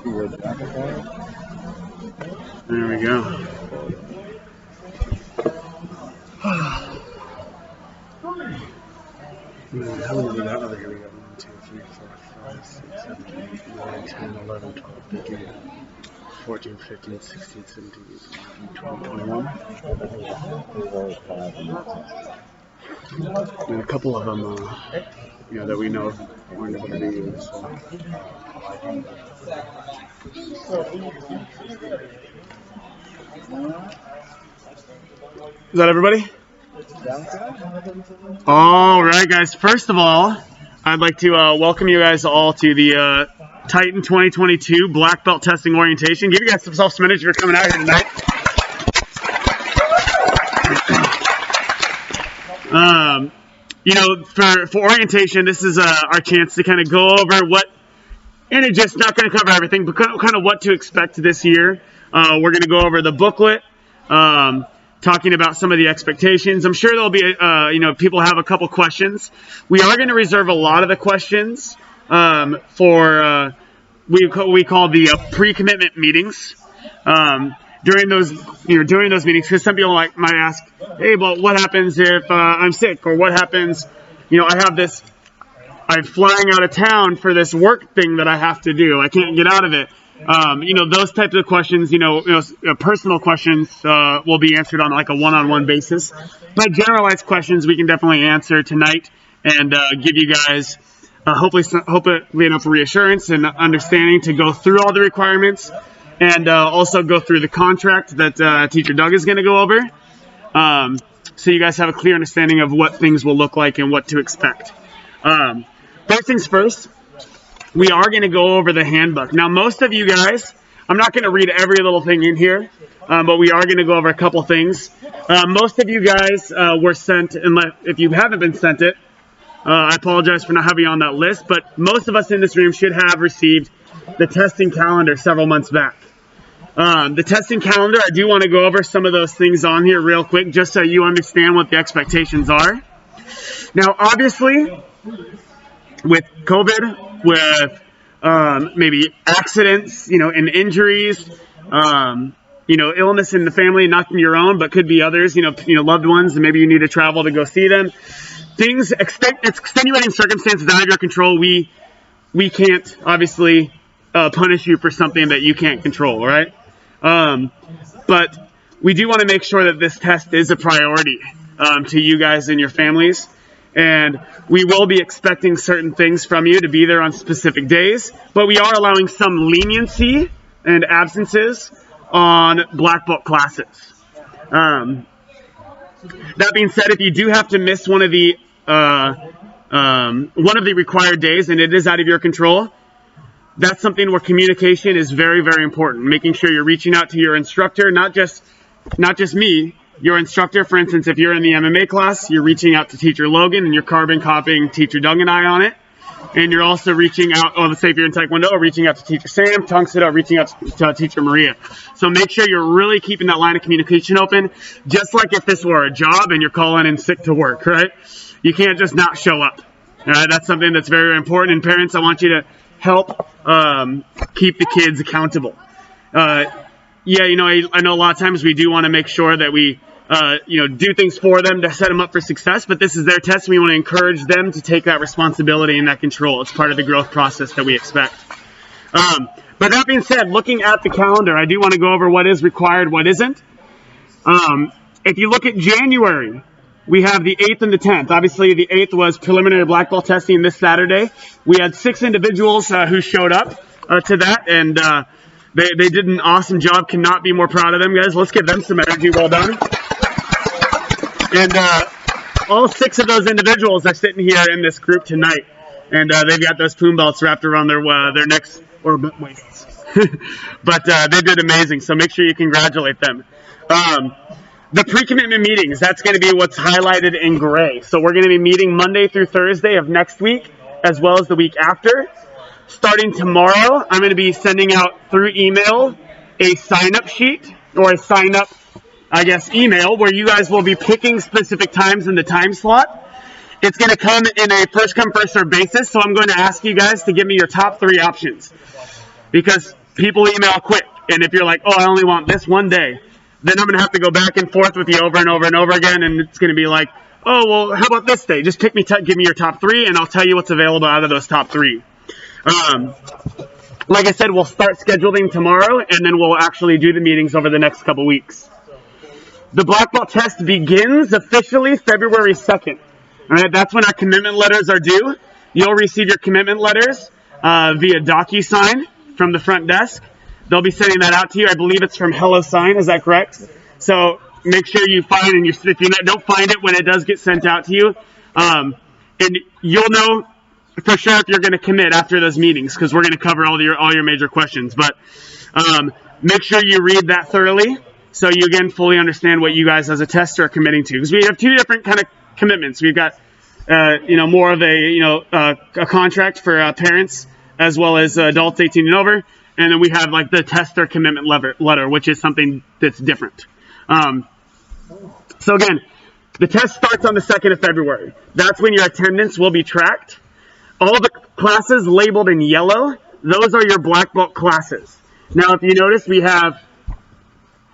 There we go. How many do we got? Oh, here we go. 1, 2, 3, 4, 5, 6, 7, 8, 9, 10, 11, 12, 13, 14, 15, 16, 17, 18, 20, 21. And a couple of them, that we know weren't able to be used. Is that everybody? All right, guys. First of all, I'd like to welcome you guys all to the Titan 2022 Black Belt Testing Orientation. Give you guys some minutes for coming out here tonight. For orientation, this is our chance to kind of go over what, and it's just not going to cover everything, but kind of what to expect this year. We're going to go over the booklet, talking about some of the expectations. I'm sure there'll be, people have a couple questions. We are going to reserve a lot of the questions for we call the pre-commitment meetings. During those meetings, because some people might ask, hey, but what happens if I'm sick, or what happens, I'm flying out of town for this work thing that I have to do, I can't get out of it. Those types of questions, personal questions will be answered on like a one-on-one basis. But generalized questions we can definitely answer tonight and give you guys hopefully enough reassurance and understanding to go through all the requirements. And also go through the contract that Teacher Doug is going to go over, so you guys have a clear understanding of what things will look like and what to expect. First things first, we are going to go over the handbook. Now, most of you guys, I'm not going to read every little thing in here, but we are going to go over a couple things. Most of you guys were sent, if you haven't been sent it, I apologize for not having you on that list, but most of us in this room should have received the testing calendar several months back. The testing calendar, I do want to go over some of those things on here real quick, just so you understand what the expectations are. Now, obviously, with COVID, with maybe accidents, and injuries, illness in the family, not your own, but could be others, loved ones, and maybe you need to travel to go see them. It's extenuating circumstances out of your control. We can't, obviously, punish you for something that you can't control, right? But we do want to make sure that this test is a priority to you guys and your families. And we will be expecting certain things from you to be there on specific days. But we are allowing some leniency and absences on black belt classes. That being said, if you do have to miss one of the required days and it is out of your control, that's something where communication is very, very important. Making sure you're reaching out to your instructor, not just me, your instructor. For instance, if you're in the MMA class, you're reaching out to Teacher Logan and you're carbon copying Teacher Doug and I on it. And you're also reaching out, let's say if you're in Taekwondo, reaching out to Teacher Sam, Tung Sido, reaching out to Teacher Maria. So make sure you're really keeping that line of communication open, just like if this were a job and you're calling in sick to work, right? You can't just not show up. All right, that's something that's very, very important. And parents, I want you to help keep the kids accountable. I know a lot of times we do want to make sure that we do things for them to set them up for success, but this is their test. We want to encourage them to take that responsibility and that control. It's part of the growth process that we expect. But that being said, looking at the calendar, I do want to go over what is required, what isn't. If you look at January, we have the 8th and the 10th. Obviously, the 8th was preliminary black belt testing this Saturday. We had 6 individuals who showed up to that, and they did an awesome job. Cannot be more proud of them, guys. Let's give them some energy. Well done. And all 6 of those individuals are sitting here in this group tonight, and they've got those poom belts wrapped around their necks or waists. But they did amazing, so make sure you congratulate them. The pre-commitment meetings, that's going to be what's highlighted in gray. So we're going to be meeting Monday through Thursday of next week, as well as the week after. Starting tomorrow, I'm going to be sending out through email a sign-up sheet, or a sign-up, email, where you guys will be picking specific times in the time slot. It's going to come in a first-come, first-served basis, so I'm going to ask you guys to give me your top 3 options. Because people email quick. And if you're like, oh, I only want this one day, then I'm going to have to go back and forth with you over and over and over again. And it's going to be like, oh, well, how about this day? Just give me your top 3, and I'll tell you what's available out of those top 3. Like I said, we'll start scheduling tomorrow, and then we'll actually do the meetings over the next couple weeks. The black belt test begins officially February 2nd. All right, that's when our commitment letters are due. You'll receive your commitment letters via DocuSign from the front desk. They'll be sending that out to you. I believe it's from HelloSign. Is that correct? So make sure you find, and if you don't find it when it does get sent out to you, and you'll know for sure if you're going to commit after those meetings, because we're going to cover all your major questions. But make sure you read that thoroughly so you again fully understand what you guys as a tester are committing to. Because we have 2 different kind of commitments. We've got more of a contract for parents as well as adults 18 and over. And then we have like the tester commitment letter, which is something that's different. So again, the test starts on the 2nd of February. That's when your attendance will be tracked. All the classes labeled in yellow, those are your black belt classes. Now, if you notice, we have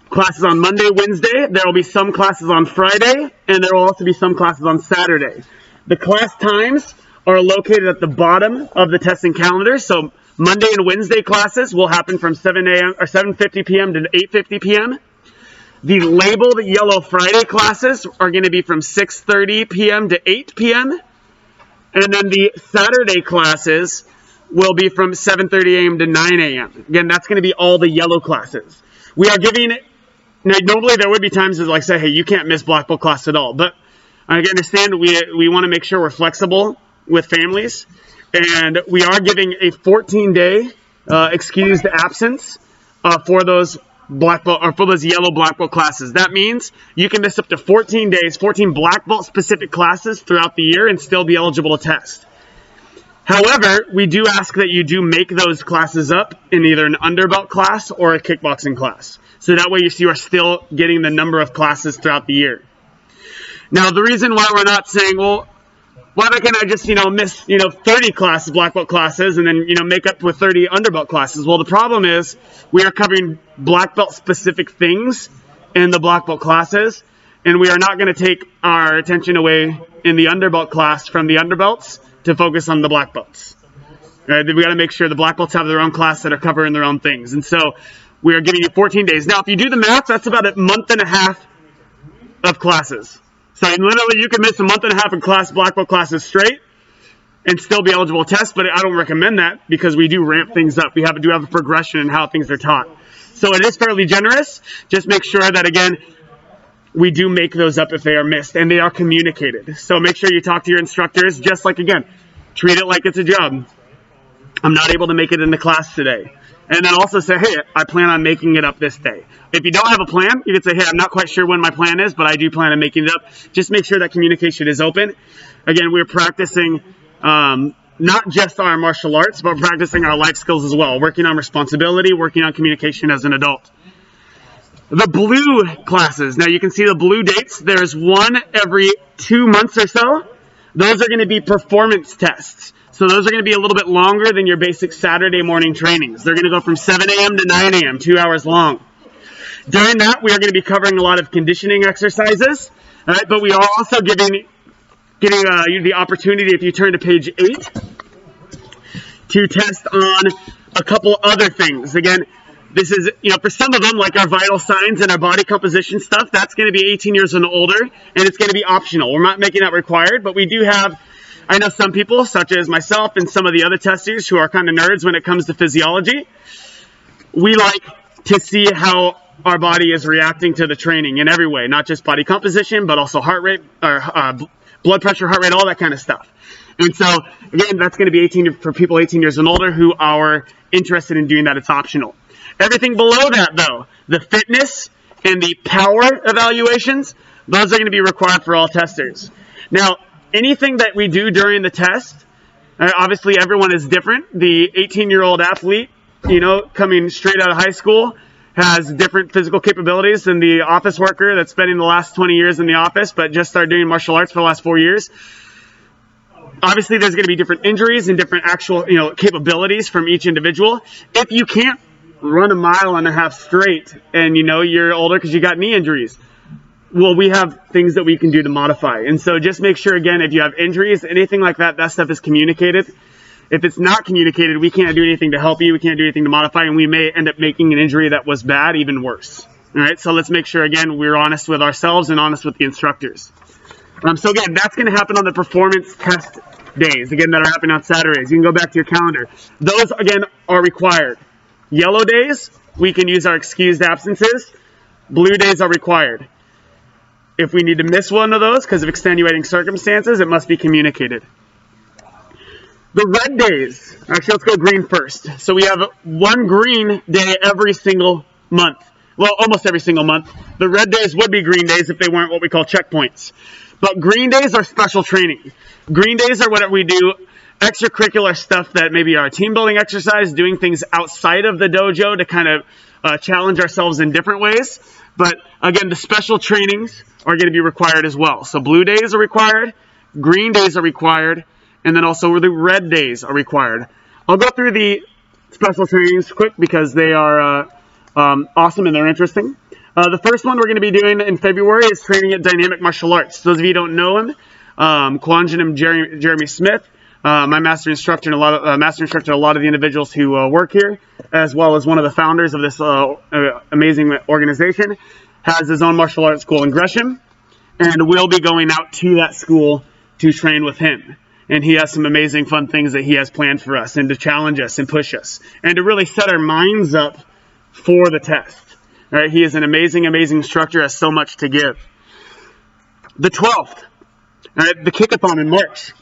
classes on Monday, Wednesday. There will be some classes on Friday, and there will also be some classes on Saturday. The class times are located at the bottom of the testing calendar. So Monday and Wednesday classes will happen from 7 a.m. or 7:50 p.m. to 8:50 p.m. The labeled yellow Friday classes are going to be from 6:30 p.m. to 8 p.m. And then the Saturday classes will be from 7:30 a.m. to 9 a.m. Again, that's going to be all the yellow classes. We are giving it, now, normally there would be times like say, hey, you can't miss black belt class at all. But I understand we want to make sure we're flexible with families. And we are giving a 14-day excused absence for those black belt or for those yellow black belt classes. That means you can miss up to 14 days, 14 black belt specific classes throughout the year and still be eligible to test. However, we do ask that you do make those classes up in either an underbelt class or a kickboxing class. So that way you are still getting the number of classes throughout the year. Now, the reason why we're not saying, well, why can't I just, miss, 30 classes, black belt classes, and then, make up with 30 underbelt classes? Well, the problem is we are covering black belt specific things in the black belt classes, and we are not going to take our attention away in the underbelt class from the underbelts to focus on the black belts. Right? We got to make sure the black belts have their own class that are covering their own things. And so we are giving you 14 days. Now, if you do the math, that's about a month and a half of classes. So literally, you can miss a month and a half of black belt classes straight and still be eligible to test, but I don't recommend that because we do ramp things up. We do have a progression in how things are taught. So it is fairly generous. Just make sure that, again, we do make those up if they are missed, and they are communicated. So make sure you talk to your instructors, just like, again, treat it like it's a job. I'm not able to make it into class today. And then also say, hey, I plan on making it up this day. If you don't have a plan, you can say, hey, I'm not quite sure when my plan is, but I do plan on making it up. Just make sure that communication is open. Again, we're practicing not just our martial arts, but practicing our life skills as well, working on responsibility, working on communication as an adult. The blue classes. Now, you can see the blue dates. There's one every 2 months or so. Those are going to be performance tests. So those are going to be a little bit longer than your basic Saturday morning trainings. They're going to go from 7 a.m. to 9 a.m., 2 hours long. During that, we are going to be covering a lot of conditioning exercises, all right, but we are also getting you the opportunity, if you turn to page 8, to test on a couple other things. Again, this is, for some of them, like our vital signs and our body composition stuff, that's going to be 18 years and older, and it's going to be optional. We're not making that required, but we do have, I know some people, such as myself and some of the other testers who are kind of nerds when it comes to physiology. We like to see how our body is reacting to the training in every way, not just body composition, but also heart rate, or blood pressure, heart rate, all that kind of stuff. And so, again, that's going to be for people 18 years and older who are interested in doing that. It's optional. Everything below that, though, the fitness and the power evaluations, those are going to be required for all testers. Now, anything that we do during the test, obviously everyone is different. The 18-year-old athlete, coming straight out of high school, has different physical capabilities than the office worker that's spending the last 20 years in the office, but just started doing martial arts for the last 4 years. Obviously, there's going to be different injuries and different actual, capabilities from each individual. If you can't run a mile and a half straight, and you're older because you got knee injuries. Well, we have things that we can do to modify. And so just make sure, again, if you have injuries, anything like that, that stuff is communicated. If it's not communicated, we can't do anything to help you. We can't do anything to modify, and we may end up making an injury that was bad even worse. All right, so let's make sure, again, we're honest with ourselves and honest with the instructors. So again, that's going to happen on the performance test days, again, that are happening on Saturdays. You can go back to your calendar. Those, again, are required. Yellow days, we can use our excused absences. Blue days are required. If we need to miss one of those because of extenuating circumstances, it must be communicated. The red days, actually, let's go green first. So we have one green day every single month. Well, almost every single month. The red days would be green days if they weren't what we call checkpoints. But green days are special training. Green days are what we do, extracurricular stuff that maybe are team building exercise, doing things outside of the dojo to kind of challenge ourselves in different ways. But again, the special trainings are going to be required as well. So blue days are required, green days are required, and then also the red days are required. I'll go through the special trainings quick because they are awesome and they're interesting. The first one we're going to be doing in February is training at Dynamic Martial Arts. Those of you who don't know him, Kwanjanam Jeremy Smith, my master instructor and a lot of the individuals who work here, as well as one of the founders of this amazing organization, has his own martial arts school in Gresham, and we'll be going out to that school to train with him. And he has some amazing fun things that he has planned for us, and to challenge us and push us, and to really set our minds up for the test. All right, he is an amazing, amazing instructor, has so much to give. The 12th, the Kickathon in March.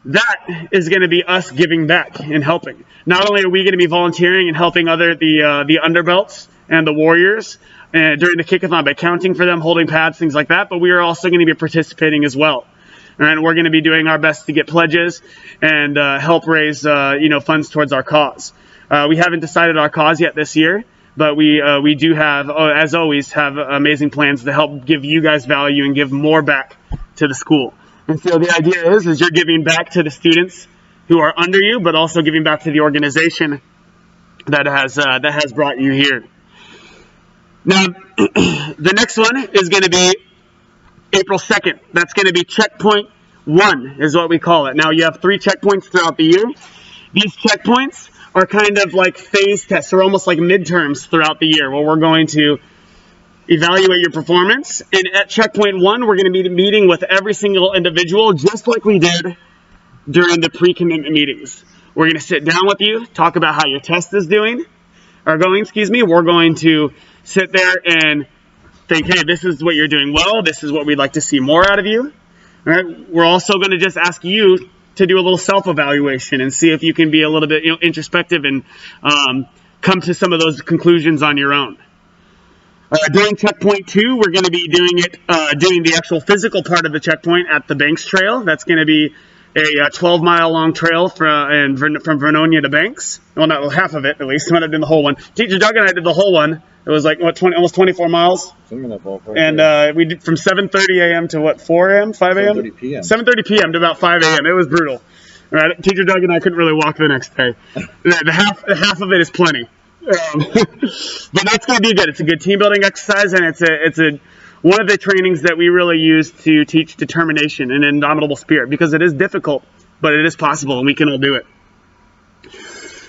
That is going to be us giving back and helping. Not only are we going to be volunteering and helping the underbelts and the warriors during the Kickathon by counting for them, holding pads, things like that, but we are also going to be participating as well. And we're going to be doing our best to get pledges and help raise funds towards our cause. We haven't decided our cause yet this year, but we do have, as always, have amazing plans to help give you guys value and give more back to the school. And so the idea is you're giving back to the students who are under you, but also giving back to the organization that has brought you here. Now, the next one is going to be April 2nd. That's going to be checkpoint 1 is what we call it. Now, you have 3 checkpoints throughout the year. These checkpoints are kind of like phase tests, or almost like midterms throughout the year, where we're going to evaluate your performance. And at checkpoint 1, we're going to be meeting with every single individual, just like we did during the pre-commitment meetings. We're going to sit down with you, talk about how your test is going. We're going to sit there and think, hey, this is what you're doing well. This is what we'd like to see more out of you. All right. We're also going to just ask you to do a little self-evaluation and see if you can be a little bit introspective and come to some of those conclusions on your own. During checkpoint 2, we're going to be doing the actual physical part of the checkpoint at the Banks Trail. That's going to be a 12-mile long trail from Vernonia to Banks. Well, not half of it, at least. I did the whole one. Teacher Doug and I did the whole one. It was like, almost 24 miles. And we did from 7:30 a.m. to 4 a.m., 5 a.m.? 7:30 p.m. 7:30 p.m. to about 5 a.m. It was brutal. All right, Teacher Doug and I couldn't really walk the next day. The half of it is plenty. But that's going to be good. It's a good team building exercise, and it's one of the trainings that we really use to teach determination and indomitable spirit, because it is difficult, but it is possible, and we can all do it.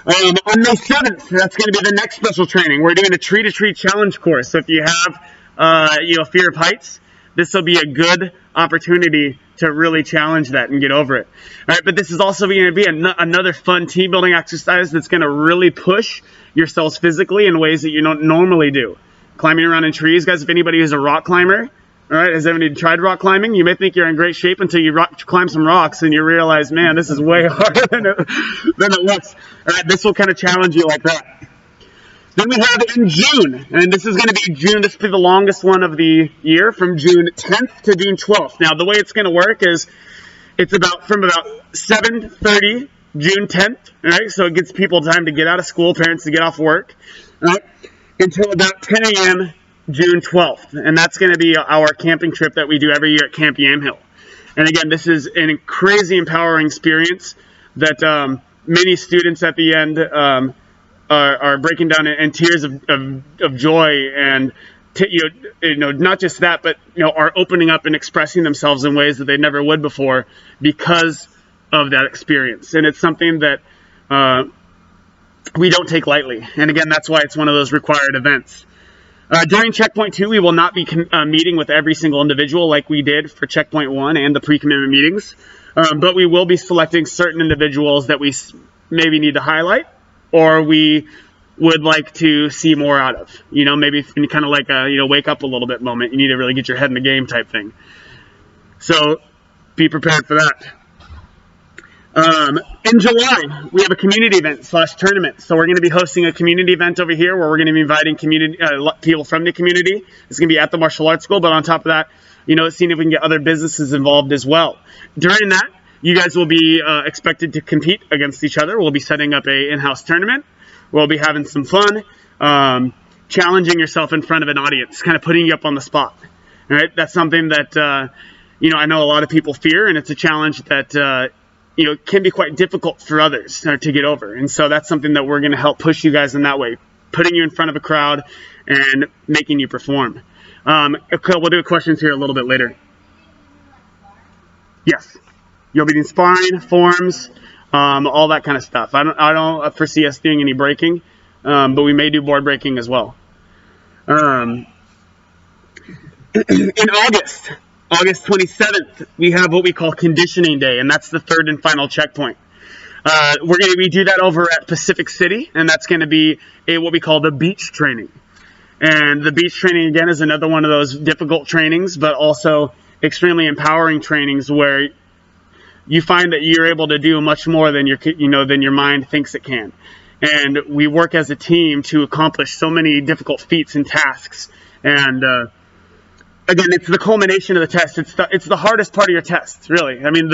On May 7th, that's going to be the next special training. We're doing a tree-to-tree challenge course. So if you have fear of heights, this will be a good opportunity to really challenge that and get over it. All right, but this is also going to be another fun team building exercise that's going to really push yourselves physically in ways that you don't normally do. Climbing around in trees, guys, if anybody is a rock climber, all right, has anybody tried rock climbing? You may think you're in great shape until you climb some rocks and you realize, man, this is way harder than it looks. All right, this will kind of challenge you like that. Then we have in June, and this is going to be June. This will be the longest one of the year, from June 10th to June 12th. Now, the way it's going to work is it's from about 7:30 June 10th, all right? So it gives people time to get out of school, parents to get off work, all right, until about 10 a.m. June 12th. And that's going to be our camping trip that we do every year at Camp Yamhill. And again, this is a crazy empowering experience that many students at the end are breaking down in tears of joy, and not just that, but are opening up and expressing themselves in ways that they never would before because of that experience. And it's something that we don't take lightly. And again, that's why it's one of those required events. During Checkpoint 2, we will not be meeting with every single individual like we did for Checkpoint 1 and the pre-commitment meetings, but we will be selecting certain individuals that we maybe need to highlight, or we would like to see more out of. Maybe kind of like a wake up a little bit moment. You need to really get your head in the game type thing. So be prepared for that. In July, we have a community event / tournament. So we're going to be hosting a community event over here where we're going to be inviting people from the community. It's going to be at the martial arts school, but on top of that, seeing if we can get other businesses involved as well. During that, you guys will be expected to compete against each other. We'll be setting up a in-house tournament. We'll be having some fun, challenging yourself in front of an audience, kind of putting you up on the spot. All right, that's something that I know a lot of people fear, and it's a challenge that can be quite difficult for others to get over. And so that's something that we're going to help push you guys in that way, putting you in front of a crowd and making you perform. We'll do questions here a little bit later. Yes, you'll be doing sparring, forms. All that kind of stuff. I don't foresee us doing any breaking, but we may do board breaking as well. In August 27th, we have what we call Conditioning Day, and that's the third and final checkpoint. We do that over at Pacific City, and that's going to be what we call the beach training. And the beach training, again, is another one of those difficult trainings, but also extremely empowering trainings where you find that you're able to do much more than your mind thinks it can. And we work as a team to accomplish so many difficult feats and tasks. And again, it's the culmination of the test. It's the hardest part of your test, really. I mean,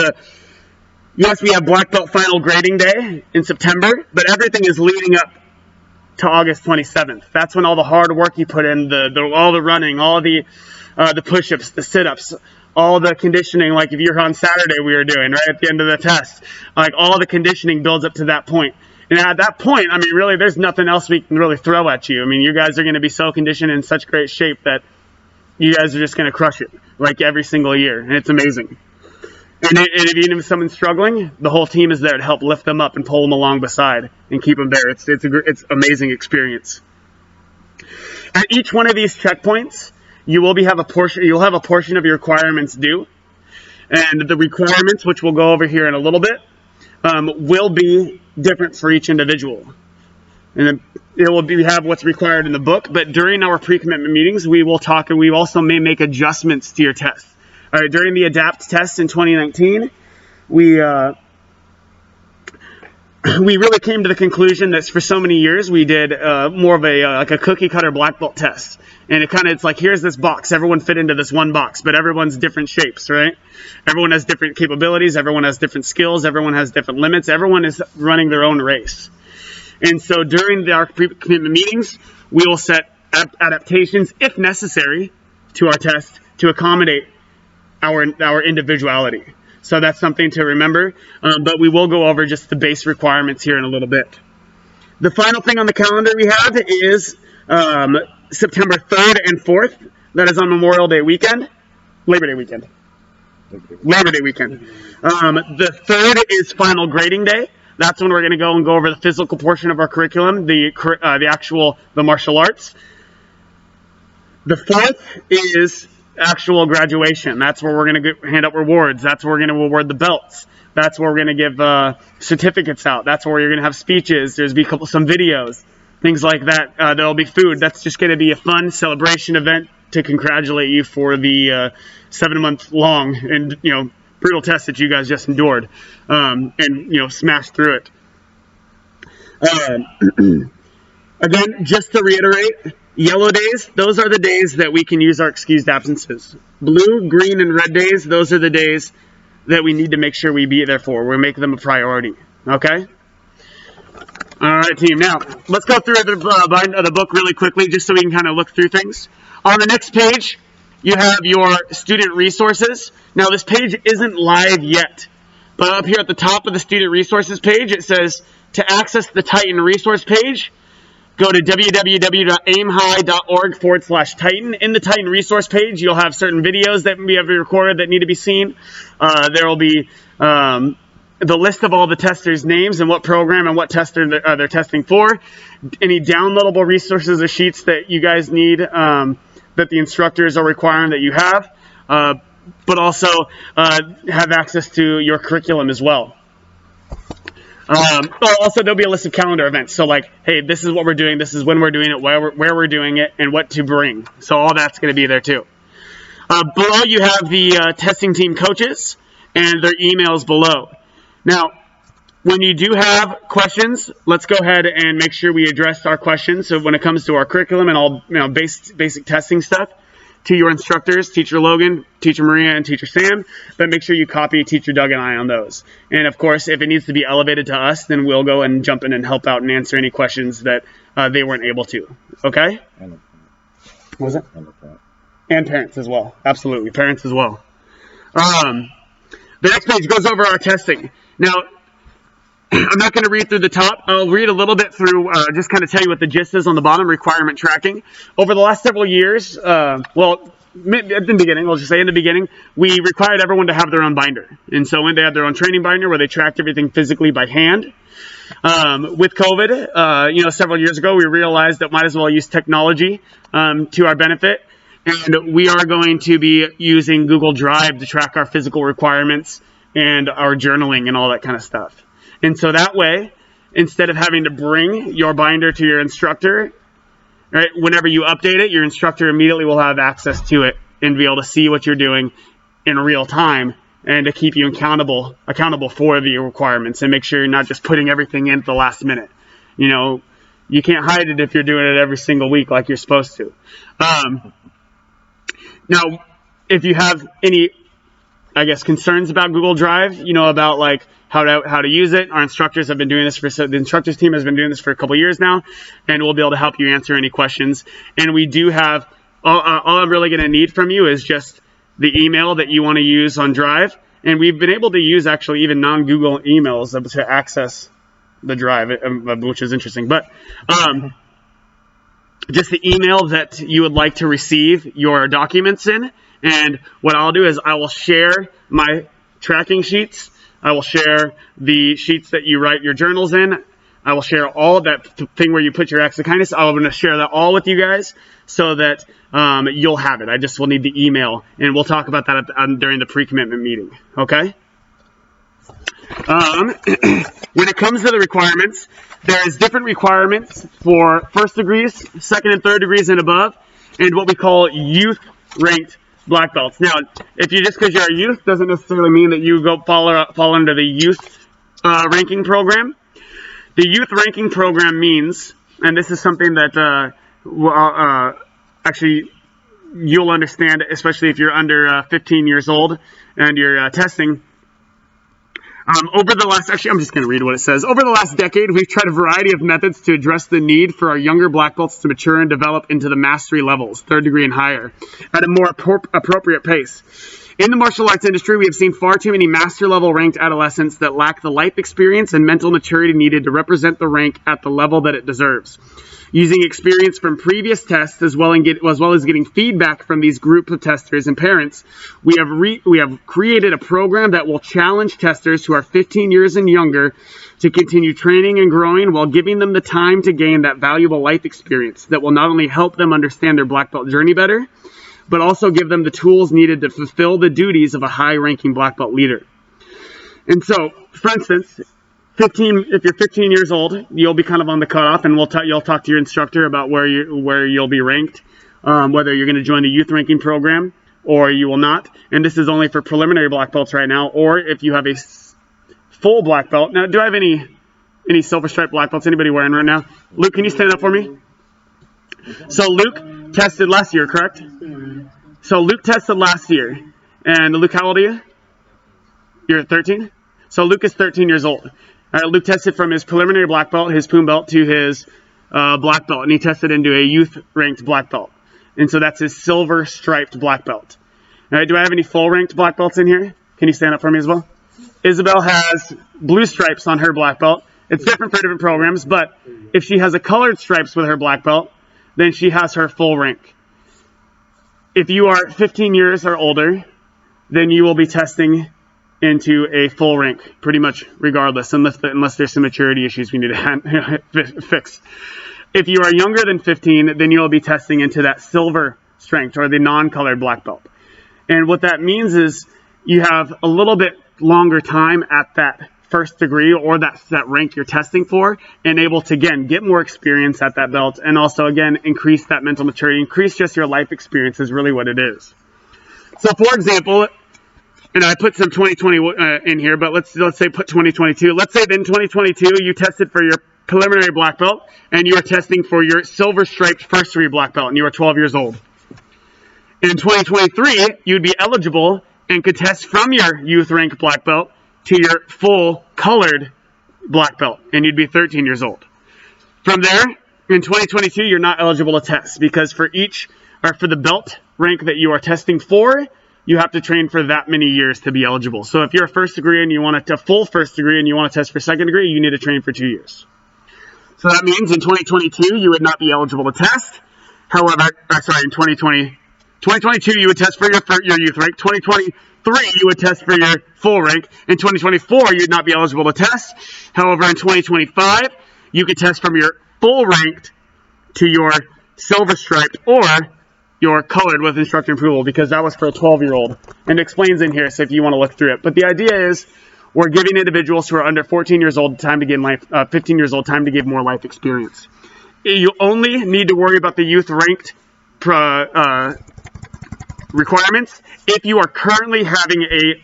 yes, we have Black Belt Final Grading Day in September, but everything is leading up to August 27th. That's when all the hard work you put in, all the running, all the push-ups, the sit-ups, all the conditioning, like if you're on Saturday we were doing, right at the end of the test, like all the conditioning builds up to that point. And at that point, I mean, really, there's nothing else we can really throw at you. I mean, you guys are going to be so conditioned in such great shape that you guys are just going to crush it, like every single year. And it's amazing. And even if someone's struggling, the whole team is there to help lift them up and pull them along beside and keep them there. It's amazing experience. At each one of these checkpoints, you'll have a portion of your requirements due, and the requirements, which we'll go over here in a little bit, will be different for each individual. And we have what's required in the book, but during our pre-commitment meetings, we will talk, and we also may make adjustments to your test. All right, during the ADAPT test in 2019, we really came to the conclusion that for so many years we did more of a cookie cutter black belt test. And it's like, here's this box. Everyone fit into this one box, but everyone's different shapes, right? Everyone has different capabilities. Everyone has different skills. Everyone has different limits. Everyone is running their own race. And so during our pre-commitment meetings, we will set adaptations, if necessary, to our test to accommodate our individuality. So that's something to remember. But we will go over just the base requirements here in a little bit. The final thing on the calendar we have is September 3rd and 4th. That is on Memorial Day weekend. Labor Day weekend. The 3rd is Final Grading Day. That's when we're going to go over the physical portion of our curriculum, the martial arts. The 4th is actual graduation. That's where we're going to hand out rewards. That's where we're going to award the belts. That's where we're going to give certificates out. That's where you're going to have speeches. There's be some videos, things like that. There'll be food. That's just going to be a fun celebration event to congratulate you for the 7-month long and brutal test that you guys just endured, and smashed through it. Again, just to reiterate, yellow days, those are the days that we can use our excused absences. Blue, green, and red days, those are the days that we need to make sure we be there for. We're making them a priority. Okay? All right, team. Now, let's go through the book really quickly just so we can kind of look through things. On the next page, you have your student resources. Now, this page isn't live yet, but up here at the top of the student resources page, it says to access the Titan resource page, go to www.aimhigh.org/Titan. In the Titan resource page, you'll have certain videos that we have recorded that need to be seen. There will be the list of all the testers' names and what program and what tester they're testing for. Any downloadable resources or sheets that you guys need that the instructors are requiring that you have, but also have access to your curriculum as well. Also, there'll be a list of calendar events. So like, hey, this is what we're doing, this is when we're doing it, where we're doing it, and what to bring. So all that's going to be there too. Below you have the testing team coaches and their emails below. Now, when you do have questions, let's go ahead and make sure we address our questions. So when it comes to our curriculum and all basic testing stuff, to your instructors, Teacher Logan, Teacher Maria, and Teacher Sam, but make sure you copy Teacher Doug and I on those. And of course, if it needs to be elevated to us, then we'll go and jump in and help out and answer any questions that they weren't able to. Okay? What was it? And parents as well. Absolutely, parents as well. The next page goes over our testing. Now, I'm not going to read through the top. I'll read a little bit through, just kind of tell you what the gist is on the bottom, requirement tracking. Over the last several years, at the beginning, I'll just say in the beginning, we required everyone to have their own binder. And so when they had their own training binder where they tracked everything physically by hand. With COVID, several years ago, we realized that might as well use technology to our benefit. And we are going to be using Google Drive to track our physical requirements and our journaling and all that kind of stuff. And so that way, instead of having to bring your binder to your instructor, right, whenever you update it, your instructor immediately will have access to it and be able to see what you're doing in real time and to keep you accountable for the requirements and make sure you're not just putting everything in at the last minute. You know, you can't hide it if you're doing it every single week like you're supposed to. Now, if you have any, concerns about Google Drive, about like how to use it, our instructors have been doing this the instructors team has been doing this for a couple years now, and we'll be able to help you answer any questions. And we do have, all I'm really going to need from you is just the email that you want to use on Drive. And we've been able to use actually even non-Google emails to access the Drive, which is interesting. But just the email that you would like to receive your documents in. And what I'll do is I will share my tracking sheets. I will share the sheets that you write your journals in. I will share all that thing where you put your acts of kindness. I'm going to share that all with you guys so that you'll have it. I just will need the email, and we'll talk about that during the pre-commitment meeting. Okay? When it comes to the requirements, there is different requirements for first degrees, second and third degrees and above, and what we call youth ranked black belts. Now, if because you're a youth doesn't necessarily mean that you go fall under the youth ranking program. The youth ranking program means, and this is something that actually you'll understand, especially if you're under 15 years old and you're testing. Over the last, I'm just going to read what it says. Over the last decade, we've tried a variety of methods to address the need for our younger black belts to mature and develop into the mastery levels, third degree and higher, at a more appropriate pace. In the martial arts industry, we have seen far too many master level ranked adolescents that lack the life experience and mental maturity needed to represent the rank at the level that it deserves. Using experience from previous tests as well as getting feedback from these group of testers and parents, we have created a program that will challenge testers who are 15 years and younger to continue training and growing while giving them the time to gain that valuable life experience that will not only help them understand their black belt journey better, but also give them the tools needed to fulfill the duties of a high-ranking black belt leader. And so, for instance, if you're 15 years old, you'll be kind of on the cutoff, and you'll talk to your instructor about where you'll be ranked, whether you're going to join the youth ranking program or you will not. And this is only for preliminary black belts right now, or if you have a full black belt. Now, do I have any silver stripe black belts? Anybody wearing right now? Luke, can you stand up for me? So Luke tested last year, correct? So Luke tested last year. And Luke, how old are you? You're 13? So Luke is 13 years old. Luke tested from his preliminary black belt, his Poom belt, to his black belt. And he tested into a youth-ranked black belt. And so that's his silver-striped black belt. All right, do I have any full-ranked black belts in here? Can you stand up for me as well? Isabel has blue stripes on her black belt. It's different for different programs, but if she has a colored stripes with her black belt, then she has her full rank. If you are 15 years or older, then you will be testing into a full rank, pretty much regardless, unless there's some maturity issues we need to fix. If you are younger than 15, then you'll be testing into that silver strength or the non-colored black belt. And what that means is you have a little bit longer time at that first degree or that rank you're testing for, and able to, again, get more experience at that belt, and also, again, increase that mental maturity, increase just your life experience is really what it is. So, for example, and I put some 2020 in here, but let's say put 2022. Let's say that in 2022 you tested for your preliminary black belt, and you are testing for your silver striped first degree black belt, and you are 12 years old. In 2023, you'd be eligible and could test from your youth rank black belt to your full colored black belt, and you'd be 13 years old. From there, in 2022, you're not eligible to test, because for the belt rank that you are testing for, you have to train for that many years to be eligible. So if you're a first degree and you want to full first degree and you want to test for second degree, you need to train for 2 years. So that means in 2022, you would not be eligible to test. However, in 2022, you would test for your youth rank. 2023, you would test for your full rank. In 2024, you'd not be eligible to test. However, in 2025, you could test from your full ranked to your silver striped or your colored with instructor approval, because that was for a 12-year-old. And it explains in here, so if you want to look through it. But the idea is we're giving individuals who are under 14 years old time to get 15 years old time to give more life experience. You only need to worry about the youth ranked requirements if you are currently having a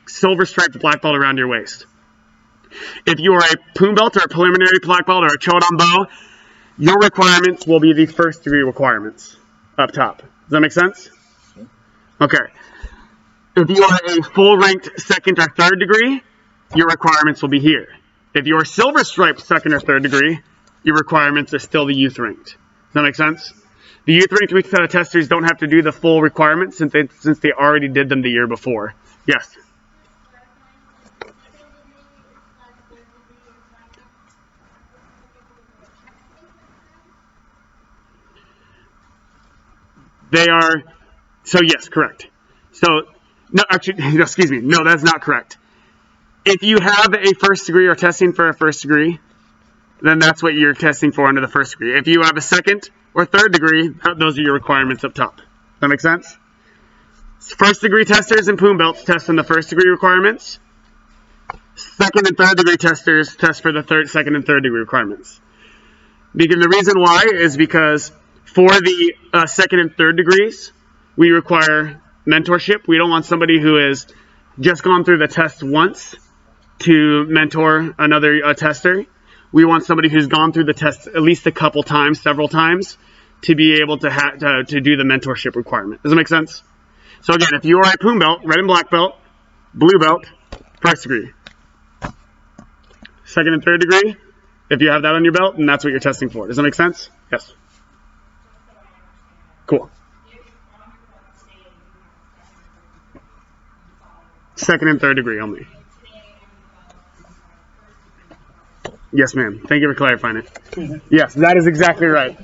silver striped black belt around your waist. If you are a Poon belt or a preliminary black belt or a Chodanbo, your requirements will be the first degree requirements up top. Does that make sense? Okay. If you are a full ranked second or third degree, your requirements will be here. If you are silver striped second or third degree, your requirements are still the youth ranked. Does that make sense? The youth ranked week set of testers don't have to do the full requirements since they already did them the year before. Yes? They are, so yes, correct. So, no, actually, excuse me, no, that's not correct. If you have a first degree or testing for a first degree, then that's what you're testing for under the first degree. If you have a second or third degree, those are your requirements up top. Does that make sense? First degree testers and Poon belts test on the first degree requirements. Second and third degree testers test for the second and third degree requirements. Because the reason why is because for the second and third degrees, we require mentorship. We don't want somebody who has just gone through the test once to mentor another tester. We want somebody who's gone through the test at least a couple times, several times, to be able to do the mentorship requirement. Does that make sense? So again, if you are a Poon belt, red and black belt, blue belt, first degree. Second and third degree, if you have that on your belt, then that's what you're testing for. Does that make sense? Yes. Cool. Second and third degree only. Yes, ma'am. Thank you for clarifying it. Yes, that is exactly right.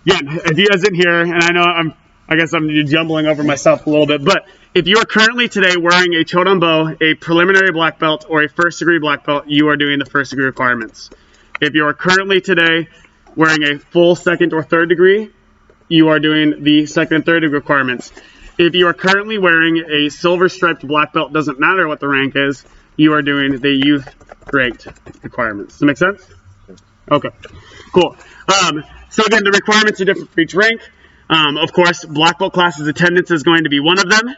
Yeah, if you guys didn't hear, and I know I guess I'm jumbling over myself a little bit, but if you are currently today wearing a Chodanbo, a preliminary black belt, or a first degree black belt, you are doing the first degree requirements. If you are currently today wearing a full second or third degree, you are doing the second and third degree requirements. If you are currently wearing a silver striped black belt, doesn't matter what the rank is, you are doing the youth ranked requirements. Does that make sense? Okay, cool. So again, the requirements are different for each rank. Of course, black belt classes attendance is going to be one of them.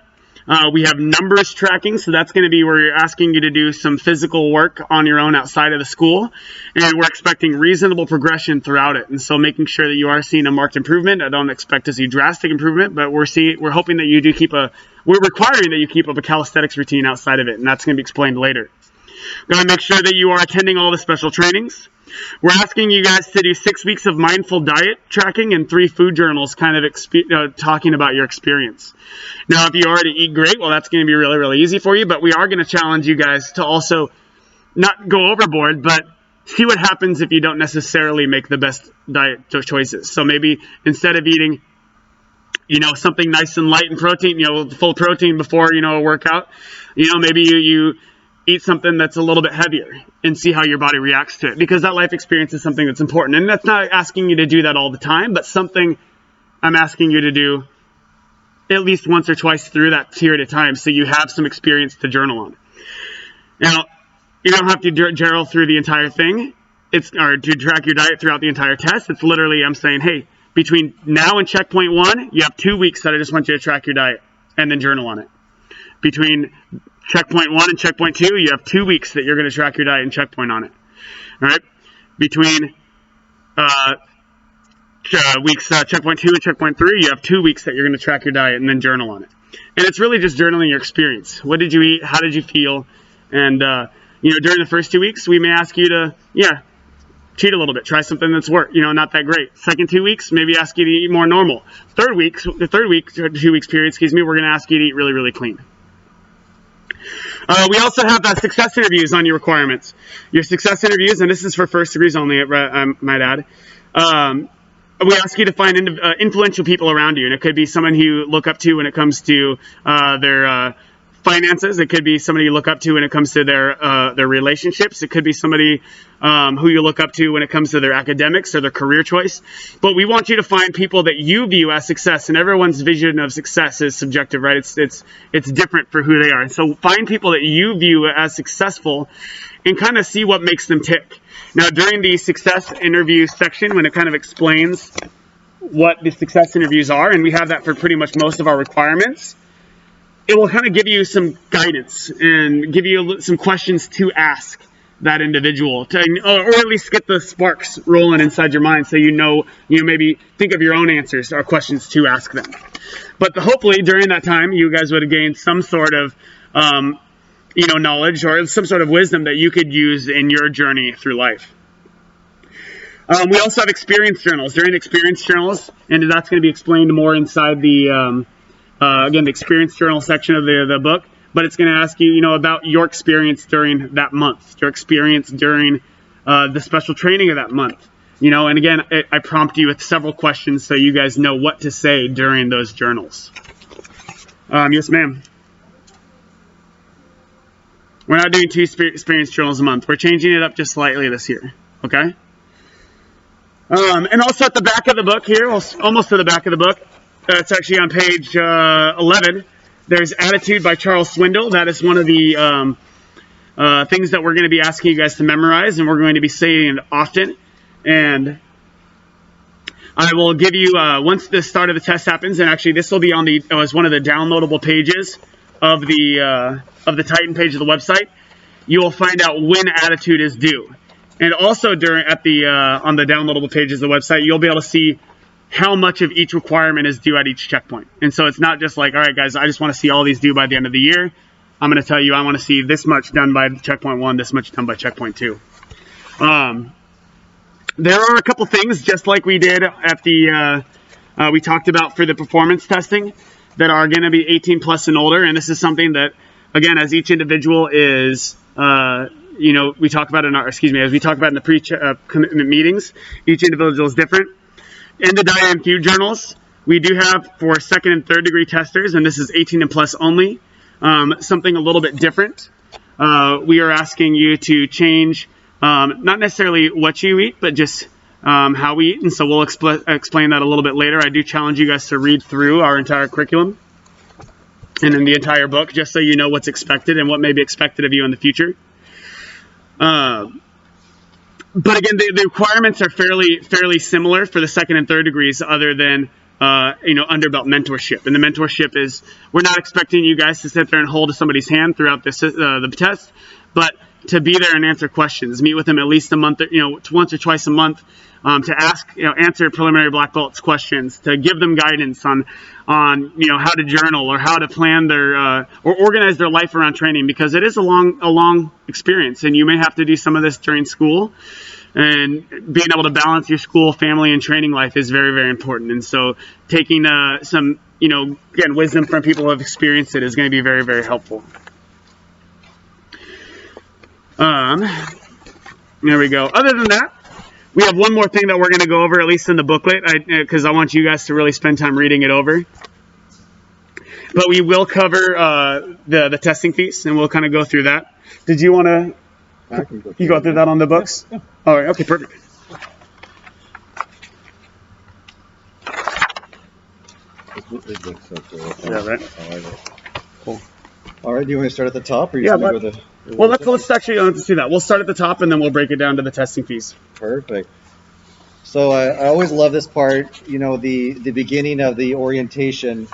We have numbers tracking, so that's going to be where you're asking you to do some physical work on your own outside of the school, and we're expecting reasonable progression throughout it. And so making sure that you are seeing a marked improvement. I don't expect to see drastic improvement, but we're hoping that you do we're requiring that you keep up a calisthenics routine outside of it, and that's going to be explained later. Going to make sure that you are attending all the special trainings. We're asking you guys to do 6 weeks of mindful diet tracking and 3 food journals kind of talking about your experience. Now, if you already eat great, well, that's going to be really, really easy for you, but we are going to challenge you guys to also not go overboard, but see what happens if you don't necessarily make the best diet choices. So maybe instead of eating, something nice and light in protein, full protein before, a workout, maybe you eat something that's a little bit heavier and see how your body reacts to it, because that life experience is something that's important. And that's not asking you to do that all the time, but something I'm asking you to do at least once or twice through that period of time, so you have some experience to journal on. Now, you don't have to journal through the entire thing, or to track your diet throughout the entire test. It's literally, I'm saying, hey, between now and checkpoint 1, you have 2 weeks that I just want you to track your diet and then journal on it. Between checkpoint 1 and checkpoint 2, you have 2 weeks that you're going to track your diet and checkpoint on it. All right? Between weeks checkpoint 2 and checkpoint 3, you have 2 weeks that you're going to track your diet and then journal on it. And it's really just journaling your experience. What did you eat? How did you feel? And during the first 2 weeks, we may ask you to cheat a little bit, try something that's not that great. Second 2 weeks, maybe ask you to eat more normal. The third week, 2 weeks period, we're going to ask you to eat really, really clean. We also have success interviews on your requirements. Your success interviews, and this is for first degrees only, I might add. We ask you to find influential people around you, and it could be someone who you look up to when it comes to their finances. It could be somebody you look up to when it comes to their relationships. It could be somebody who you look up to when it comes to their academics or their career choice. But we want you to find people that you view as success, and everyone's vision of success is subjective, right? It's different for who they are. And so find people that you view as successful and kind of see what makes them tick. Now, during the success interview section, when it kind of explains what the success interviews are, and we have that for pretty much most of our requirements, it will kind of give you some guidance and give you some questions to ask that individual, or at least get the sparks rolling inside your mind, so maybe think of your own answers or questions to ask them. But hopefully during that time, you guys would have gained some sort of knowledge or some sort of wisdom that you could use in your journey through life. We also have experience journals. During experience journals, and that's going to be explained more inside the experience journal section of the book, but it's going to ask you, about your experience during that month, your experience during the special training of that month. And again, I prompt you with several questions so you guys know what to say during those journals. Yes, ma'am. We're not doing 2 experience journals a month. We're changing it up just slightly this year, okay? And also at the back of the book here, almost to the back of the book, it's actually on page 11, there's Attitude by Charles Swindoll. That is one of the things that we're going to be asking you guys to memorize, and we're going to be saying it often. And I will give you, once the start of the test happens, and actually this will be on as one of the downloadable pages of the Titan page of the website, you will find out when attitude is due. And also on the downloadable pages of the website, you'll be able to see how much of each requirement is due at each checkpoint. And so it's not just like, all right, guys, I just want to see all these due by the end of the year. I'm going to tell you, I want to see this much done by checkpoint 1, this much done by checkpoint 2. There are a couple things, just like we did at we talked about for the performance testing, that are going to be 18 plus and older. And this is something that, again, as each individual is, we talk about as we talk about in the pre-commitment meetings, each individual is different. In the DIAMQ journals, we do have for second and third degree testers, and this is 18 and plus only, something a little bit different. We are asking you to change, not necessarily what you eat, but just how we eat. And so we'll explain that a little bit later. I do challenge you guys to read through our entire curriculum and in the entire book, just so you know what's expected and what may be expected of you in the future. But again, the requirements are fairly similar for the second and third degrees, other than underbelt mentorship. And the mentorship is, we're not expecting you guys to sit there and hold somebody's hand throughout the test, but to be there and answer questions. Meet with them at least a month, once or twice a month, to answer preliminary black belts questions, to give them guidance on how to journal or how to plan their or organize their life around training, because it is a long experience, and you may have to do some of this during school. And being able to balance your school, family, and training life is very, very important. And so taking some, again, wisdom from people who have experienced it is going to be very, very helpful. There we go. Other than that, we have one more thing that we're going to go over, at least in the booklet, because I want you guys to really spend time reading it over. But we will cover the testing fees, and we'll kind of go through that. Did you want to? You go through that on the books? Yeah. All right. Okay. Perfect. Yeah, right. Cool. All right. Do you want to start at the top, or well, let's actually do that. We'll start at the top, and then we'll break it down to the testing fees. Perfect. So I always love this part. You know, the beginning of the orientation.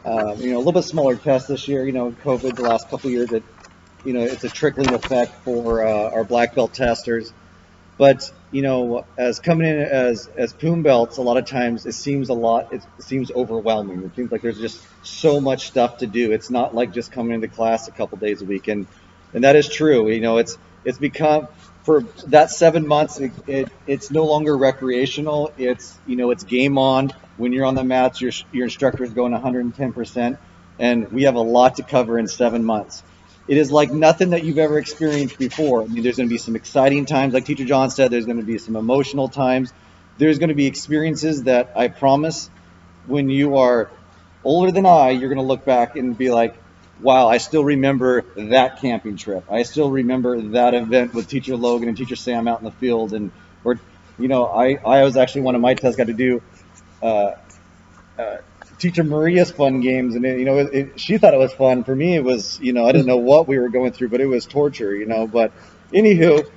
A little bit smaller test this year. COVID the last couple of years. It's a trickling effect for our black belt testers. But as coming in as Poom belts, a lot of times it seems overwhelming. It seems like there's just so much stuff to do. It's not like just coming into class a couple days a week, and that is true. It's become, for that 7 months, it's no longer recreational. It's game on. When you're on the mats, your instructor is going 110%, and we have a lot to cover in 7 months. It is like nothing that you've ever experienced before. I mean, there's going to be some exciting times, like Teacher John said. There's going to be some emotional times. There's going to be experiences that I promise, when you are older than you're going to look back and be like, wow, I still remember that camping trip. I still remember that event with Teacher Logan and Teacher Sam out in the field. I was actually, one of my tests got to do Teacher Maria's fun games, and she thought it was fun. For me, it was, I didn't know what we were going through, but it was torture, But anywho,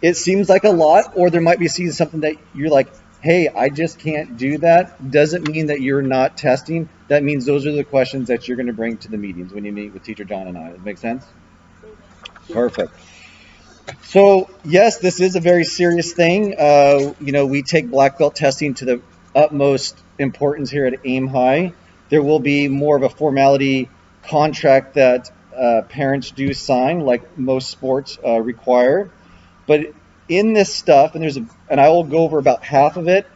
it seems like a lot, or there might be seeing something that you're like, hey, I just can't do that. Doesn't mean that you're not testing. That means those are the questions that you're going to bring to the meetings when you meet with Teacher John and I. Does that make sense? Perfect. So yes, this is a very serious thing. We take black belt testing to the utmost importance here at Aim High. There will be more of a formality contract that parents do sign, like most sports require. But in this stuff, and I will go over about half of it,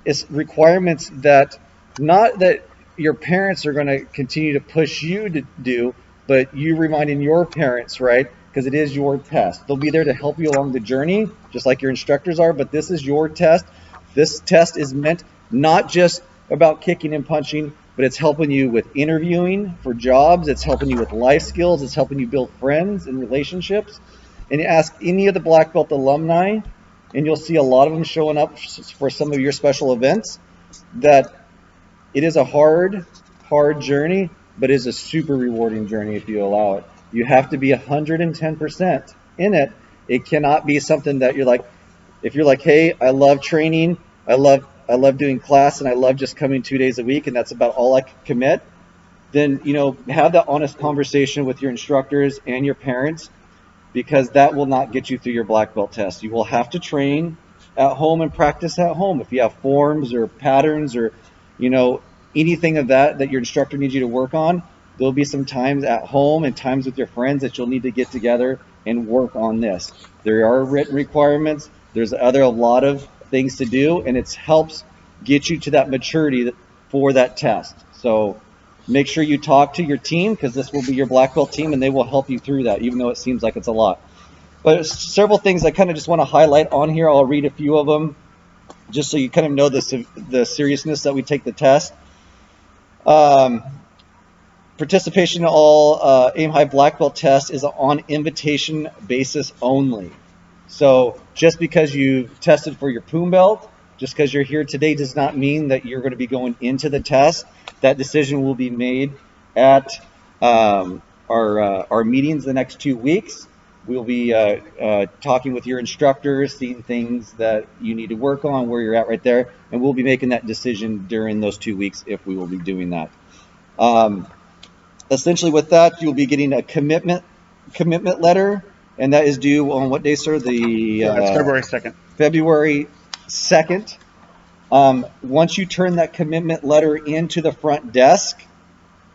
is requirements that, not that your parents are going to continue to push you to do, but you reminding your parents, right? Because it is your test. They'll be there to help you along the journey, just like your instructors are, but this is your test. This test is meant not just about kicking and punching, but it's helping you with interviewing for jobs. It's helping you with life skills. It's helping you build friends and relationships. And you ask any of the black belt alumni, and you'll see a lot of them showing up for some of your special events, that it is a hard journey, but it is a super rewarding journey if you allow it. You have to be 110% in it. It cannot be something that you're like, if you're like, hey, I love training, I love doing class, and I love just coming 2 days a week, and that's about all I can commit, then have that honest conversation with your instructors and your parents, because that will not get you through your black belt test. You will have to train at home and practice at home. If you have forms or patterns or anything of that your instructor needs you to work on, there'll be some times at home and times with your friends that you'll need to get together and work on this. There are written requirements. There's a lot of things to do, and it helps get you to that maturity for that test. So make sure you talk to your team, because this will be your black belt team, and they will help you through that, even though it seems like it's a lot. But several things I kind of just want to highlight on here. I'll read a few of them just so you kind of know the seriousness that we take the test. Participation in all Aim High black belt tests is on invitation basis only. So just because you tested for your Poom belt, just because you're here today, does not mean that you're going to be going into the test. That decision will be made at our meetings the next 2 weeks. We'll be talking with your instructors, seeing things that you need to work on, where you're at right there, and we'll be making that decision during those 2 weeks if we will be doing that. Essentially with that, you'll be getting a commitment letter, and that is due on what day, sir? It's February 2nd. February 2nd. Once you turn that commitment letter into the front desk,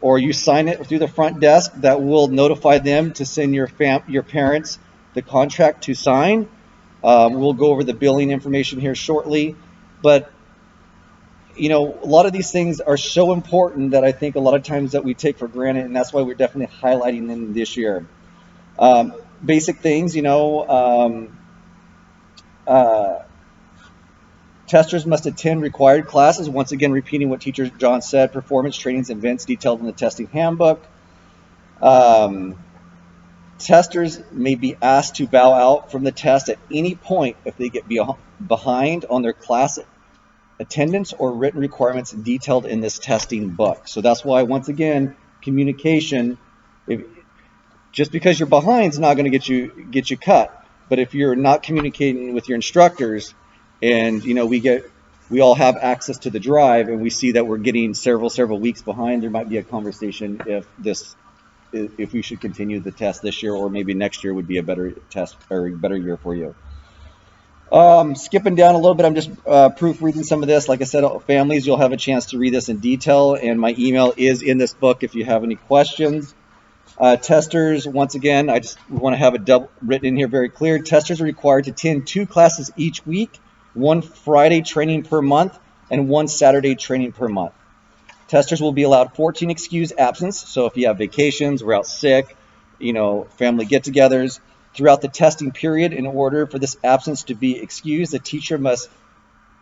or you sign it through the front desk, that will notify them to send your parents the contract to sign. We'll go over the billing information here shortly, but a lot of these things are so important that I think a lot of times that we take for granted, and that's why we're definitely highlighting them this year. basic things, testers must attend required classes. Once again, repeating what Teacher John said, performance trainings and events detailed in the testing handbook. Testers may be asked to bow out from the test at any point if they get behind on their class attendance or written requirements detailed in this testing book. So that's why, once again, communication, just because you're behind is not going to get you cut. But if you're not communicating with your instructors, and we all have access to the drive, and we see that we're getting several weeks behind, there might be a conversation if we should continue the test this year, or maybe next year would be a better test or a better year for you. Skipping down a little bit, I'm just proofreading some of this. Like I said, families, you'll have a chance to read this in detail, and my email is in this book if you have any questions. Testers, once again, I just want to have it written in here very clear. Testers are required to attend 2 classes each week, 1 Friday training per month, and 1 Saturday training per month. Testers will be allowed 14 excused absence. So if you have vacations, we're out sick, family get-togethers, throughout the testing period, in order for this absence to be excused, the teacher must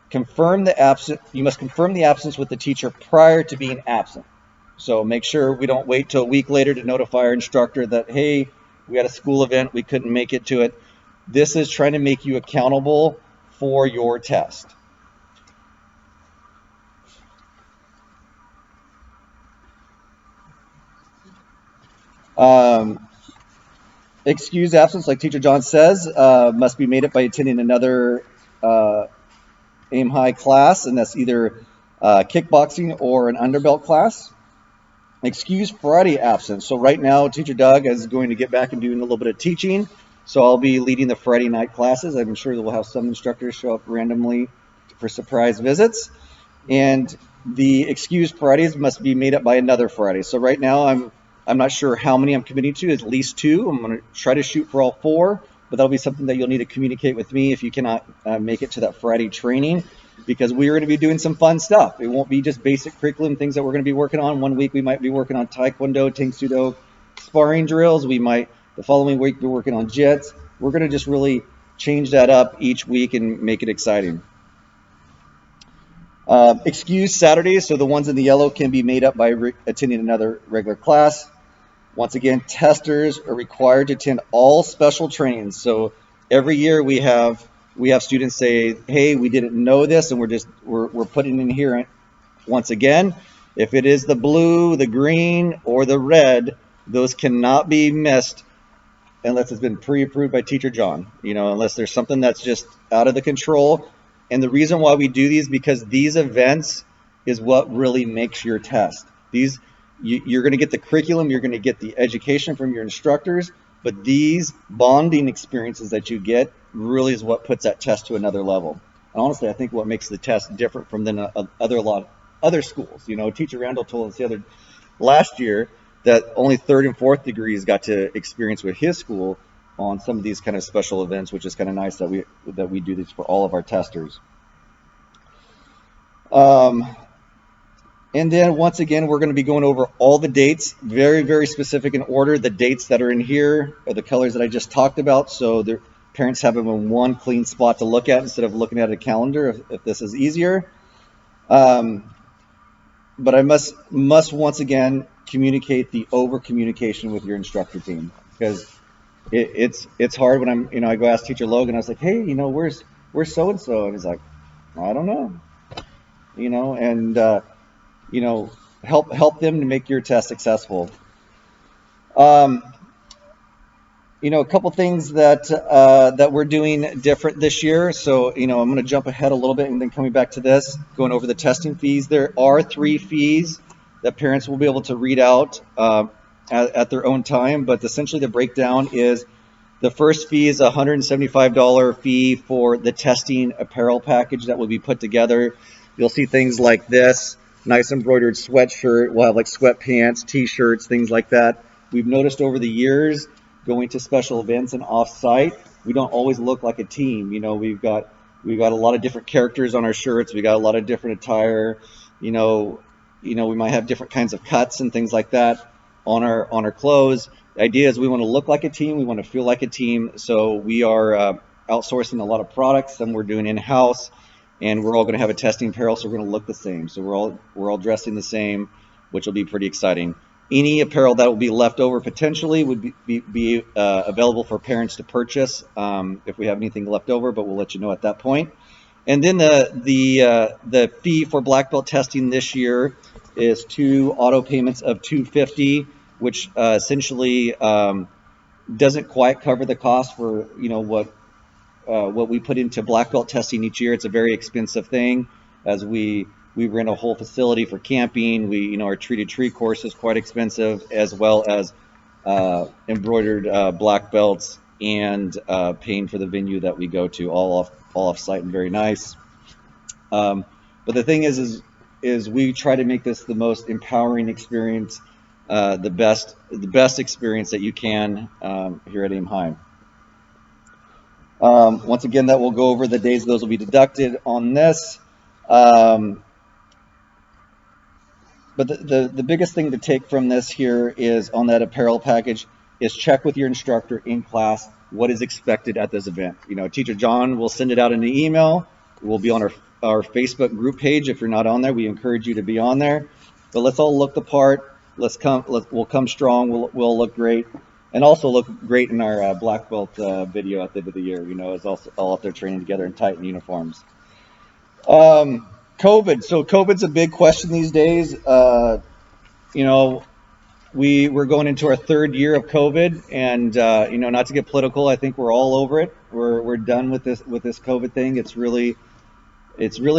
confirm the absence. You must confirm the absence with the teacher prior to being absent. So make sure we don't wait till a week later to notify our instructor that, hey, we had a school event, we couldn't make it to it. This is trying to make you accountable for your test. Excused absence, like Teacher John says, must be made up by attending another aim high class, and that's either kickboxing or an underbelt class. Excused Friday absence. So right now, Teacher Doug is going to get back and doing a little bit of teaching. So I'll be leading the Friday night classes. I'm sure that we'll have some instructors show up randomly for surprise visits. And the excused Fridays must be made up by another Friday. So right now, I'm not sure how many I'm committing to, at least 2. I'm going to try to shoot for all 4, but that'll be something that you'll need to communicate with me if you cannot make it to that Friday training, because we're going to be doing some fun stuff. It won't be just basic curriculum things that we're going to be working on. One week we might be working on Taekwondo, Tang Soo Do, sparring drills. The following week be working on jits. We're going to just really change that up each week and make it exciting. Excused Saturdays, so the ones in the yellow can be made up by attending another regular class. Once again, testers are required to attend all special trainings. So every year we have students say, hey, we didn't know this, and we're putting in here once again. If it is the blue, the green, or the red, those cannot be missed unless it's been pre-approved by Teacher John, unless there's something that's just out of the control. And the reason why we do these, because these events is what really makes your test. You're going to get the curriculum, you're going to get the education from your instructors, but these bonding experiences that you get really is what puts that test to another level. And honestly, I think what makes the test different from other schools. Teacher Randall told us last year that only 3rd and 4th degrees got to experience with his school on some of these kind of special events, which is kind of nice that we do this for all of our testers. And then once again, we're going to be going over all the dates, very, very specific in order. The dates that are in here are the colors that I just talked about, so the parents have them in one clean spot to look at instead of looking at a calendar if this is easier. But I must once again communicate the over communication with your instructor team, because it's hard when I go ask Teacher Logan. I was like, hey, where's so and so, and he's like, I don't know, and help them to make your test successful. A couple things that we're doing different this year. So I'm going to jump ahead a little bit and then coming back to this, going over the testing fees. There are 3 fees that parents will be able to read out at their own time, but essentially the breakdown is the first fee is a $175 fee for the testing apparel package that will be put together. You'll see things like this, nice embroidered sweatshirt. We'll have like sweatpants, t-shirts, things like that. We've noticed over the years going to special events and off-site, we don't always look like a team. We've got a lot of different characters on our shirts. We got a lot of different attire. We might have different kinds of cuts and things like that on our clothes. The idea is we want to look like a team, we want to feel like a team. So we are outsourcing a lot of products, some we're doing in-house, and we're all going to have a testing apparel, so we're going to look the same. So we're all dressing the same, which will be pretty exciting. Any apparel that will be left over potentially would be available for parents to purchase if we have anything left over, but we'll let you know at that point. And then the fee for black belt testing this year is 2 auto payments of $250, which essentially doesn't quite cover the cost for what we put into black belt testing each year. It's a very expensive thing, as we rent a whole facility for camping. Our treated tree course is quite expensive, as well as embroidered black belts and paying for the venue that we go to, all off site and very nice. But the thing is we try to make this the most empowering experience, the best experience that you can here at Aim High. Once again, that will go over the days those will be deducted on this. But the biggest thing to take from this here is on that apparel package is check with your instructor in class what is expected at this event. Teacher John will send it out in the email. It will be on our Facebook group page. If you're not on there, we encourage you to be on there. But let's all look the part. We'll come strong. We'll look great. And also look great in our black belt video at the end of the year, as also all out there training together in tight uniforms. COVID. So COVID's a big question these days. We're going into our 3rd year of COVID, and not to get political, I think we're all over it. We're done with this COVID thing. It's really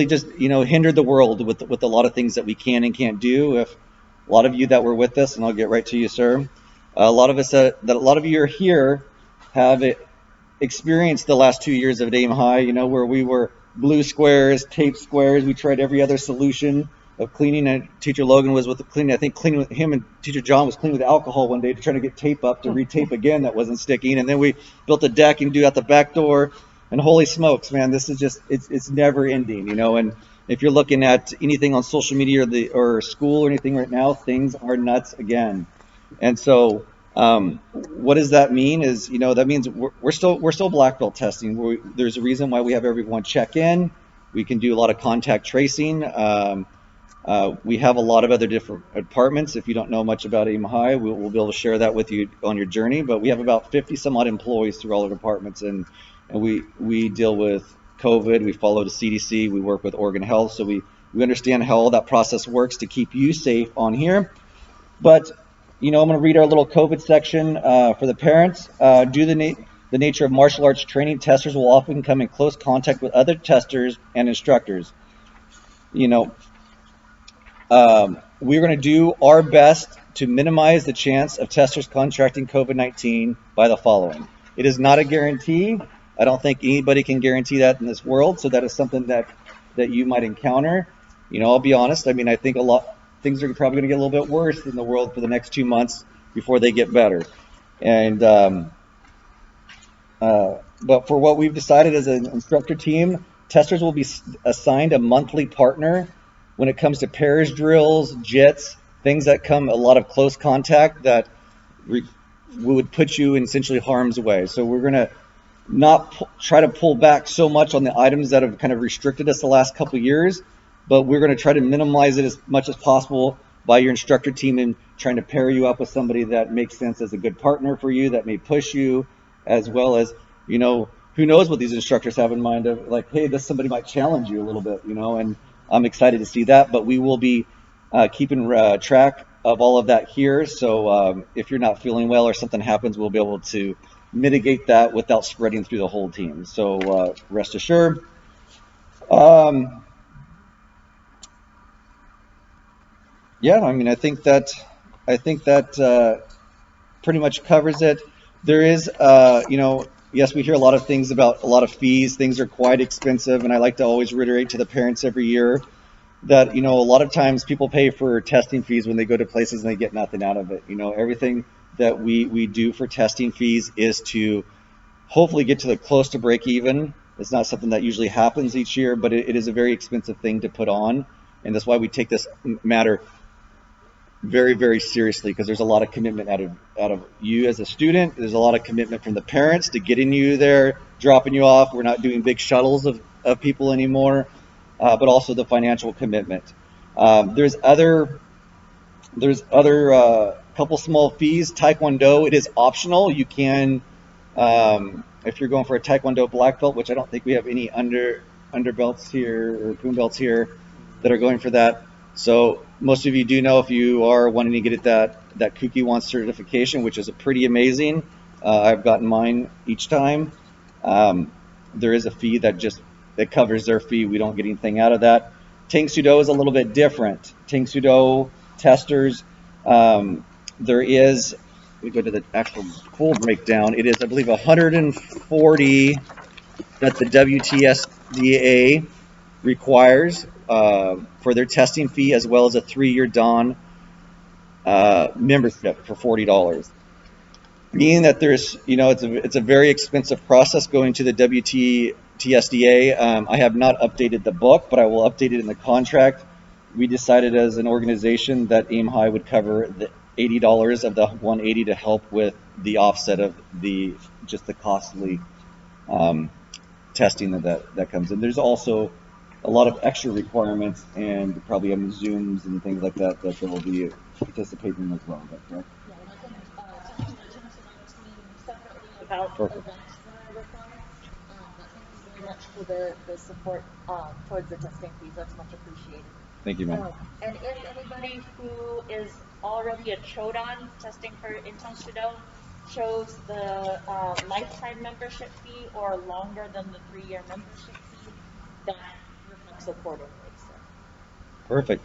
just hindered the world with a lot of things that we can and can't do. If a lot of you that were with us, and I'll get right to you, sir. A lot of you are here have experienced the last 2 years of Aim High, where we were blue squares, tape squares. We tried every other solution of cleaning, and Teacher Logan was with the cleaning. I think cleaning with him, and Teacher John was cleaning with alcohol one day to try to get tape up to retape again that wasn't sticking. And then we built a deck and do out the back door. And holy smokes, man, this is just it's never ending, And if you're looking at anything on social media or school or anything right now, things are nuts again. And so, what does that mean? That means we're still black belt testing. There's a reason why we have everyone check in. We can do a lot of contact tracing. We have a lot of other different departments. If you don't know much about Aim High, we'll be able to share that with you on your journey. But we have about 50 some odd employees through all the departments, and we deal with COVID. We follow the CDC. We work with Oregon Health, so we understand how all that process works to keep you safe on here. But I'm going to read our little COVID section for the parents. Due to the nature of martial arts training, testers will often come in close contact with other testers and instructors. We're going to do our best to minimize the chance of testers contracting COVID-19 by the following. It is not a guarantee. I don't think anybody can guarantee that in this world, so that is something that you might encounter. I'll be honest. I think things are probably going to get a little bit worse in the world for the next 2 months before they get better. And but for what we've decided as an instructor team, testers will be assigned a monthly partner when it comes to pairs drills, jits, things that come a lot of close contact that would put you in essentially harm's way. So we're going to not try to pull back so much on the items that have kind of restricted us the last couple of years, but we're going to try to minimize it as much as possible by your instructor team and trying to pair you up with somebody that makes sense as a good partner for you, that may push you, as well as, who knows what these instructors have in mind of, like, hey, somebody might challenge you a little bit, and I'm excited to see that. But we will be keeping track of all of that here. So if you're not feeling well or something happens, we'll be able to mitigate that without spreading through the whole team. So rest assured. Yeah, I think that pretty much covers it. There is, yes, we hear a lot of things about a lot of fees. Things are quite expensive, and I like to always reiterate to the parents every year that, a lot of times people pay for testing fees when they go to places and they get nothing out of it. Everything that we do for testing fees is to hopefully get to the close to break even. It's not something that usually happens each year, but it is a very expensive thing to put on, and that's why we take this matter very, very seriously because there's a lot of commitment out of you as a student. There's a lot of commitment from the parents to getting you there, dropping you off. We're not doing big shuttles of people anymore, but also the financial commitment. There's other couple small fees. Taekwondo, it is optional. You can, if you're going for a Taekwondo black belt, which I don't think we have any underbelts here or poon belts here that are going for that. So most of you do know if you are wanting to get that Kukiwon certification, which is pretty amazing. I've gotten mine each time. There is a fee that covers their fee. We don't get anything out of that. Tang Soo-Do is a little bit different. Tang Soo-Do testers, there is, we go to the actual full breakdown. It is, I believe, 140 that the WTSDA requires for their testing fee, as well as a 3-year DON membership for $40. Meaning that there's, it's a very expensive process going to the WTSDA. I have not updated the book, but I will update it in the contract. We decided as an organization that Aim High would cover the $80 of the $180 to help with the offset of the costly testing that comes in. There's also a lot of extra requirements and probably Zooms and things like that they will be participating in as well. Is that correct? Yeah, and I can talk to the Genesis Alliance team separately about Perfect. events that are required. But thank you very much for the support towards the testing fees. That's much appreciated. Thank you, ma'am. And if anybody who is already a Chodan testing for Tang Soo-Do chose the lifetime membership fee or longer than the 3-year membership fee, that reflects accordingly. So. Perfect.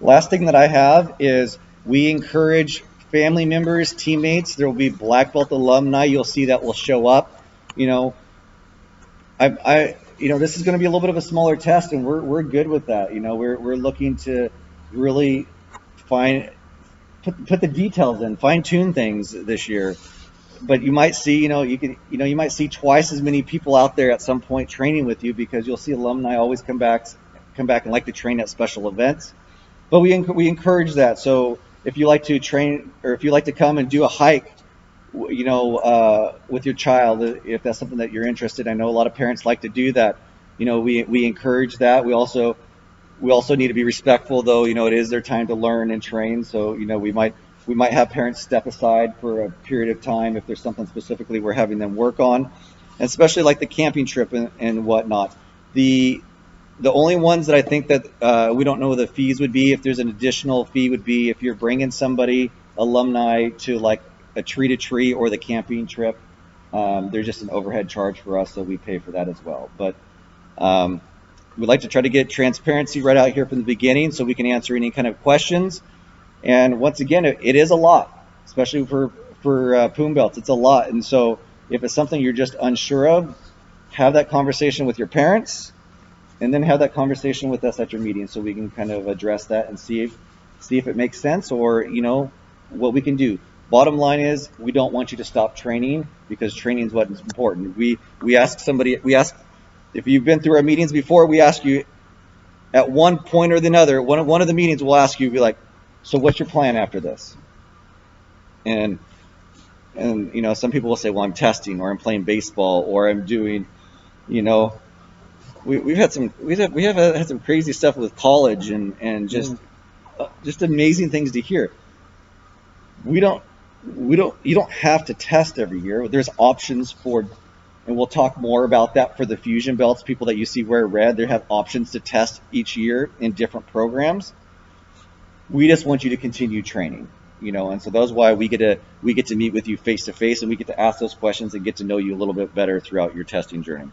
Last thing that I have is we encourage family members, teammates. There will be black belt alumni. You'll see that will show up. This is going to be a little bit of a smaller test, and we're good with that. We're looking to really put the details in, fine tune things this year. But you might see, you might see twice as many people out there at some point training with you because you'll see alumni always come back and like to train at special events. But we encourage that. So if you like to train or if you like to come and do a hike, with your child, if that's something that you're interested in. I know a lot of parents like to do that. We encourage that. We also need to be respectful, though. It is their time to learn and train. So we might have parents step aside for a period of time if there's something specifically we're having them work on, and especially like the camping trip and whatnot. The only ones that I think that we don't know what the fees would be, if there's an additional fee, would be if you're bringing somebody, alumni, to like a tree-to-tree or the camping trip. There's just an overhead charge for us, so we pay for that as well. But we'd like to try to get transparency right out here from the beginning so we can answer any kind of questions. And once again, it is a lot, especially for poon belts. It's a lot. And so if it's something you're just unsure of, have that conversation with your parents, and then have that conversation with us at your meeting so we can kind of address that and see if it makes sense or, what we can do. Bottom line is we don't want you to stop training because training is what's important. We ask if you've been through our meetings before, we ask you at one point or another, one of the meetings we'll ask you, be like, so what's your plan after this? And some people will say, well, I'm testing or I'm playing baseball or I'm doing, we have had some crazy stuff with college and just amazing things to hear. You don't have to test every year. There's options for, and we'll talk more about that for the fusion belts. People that you see wear red, they have options to test each year in different programs. We just want you to continue training, and so that's why we get to meet with you face to face, and we get to ask those questions and get to know you a little bit better throughout your testing journey.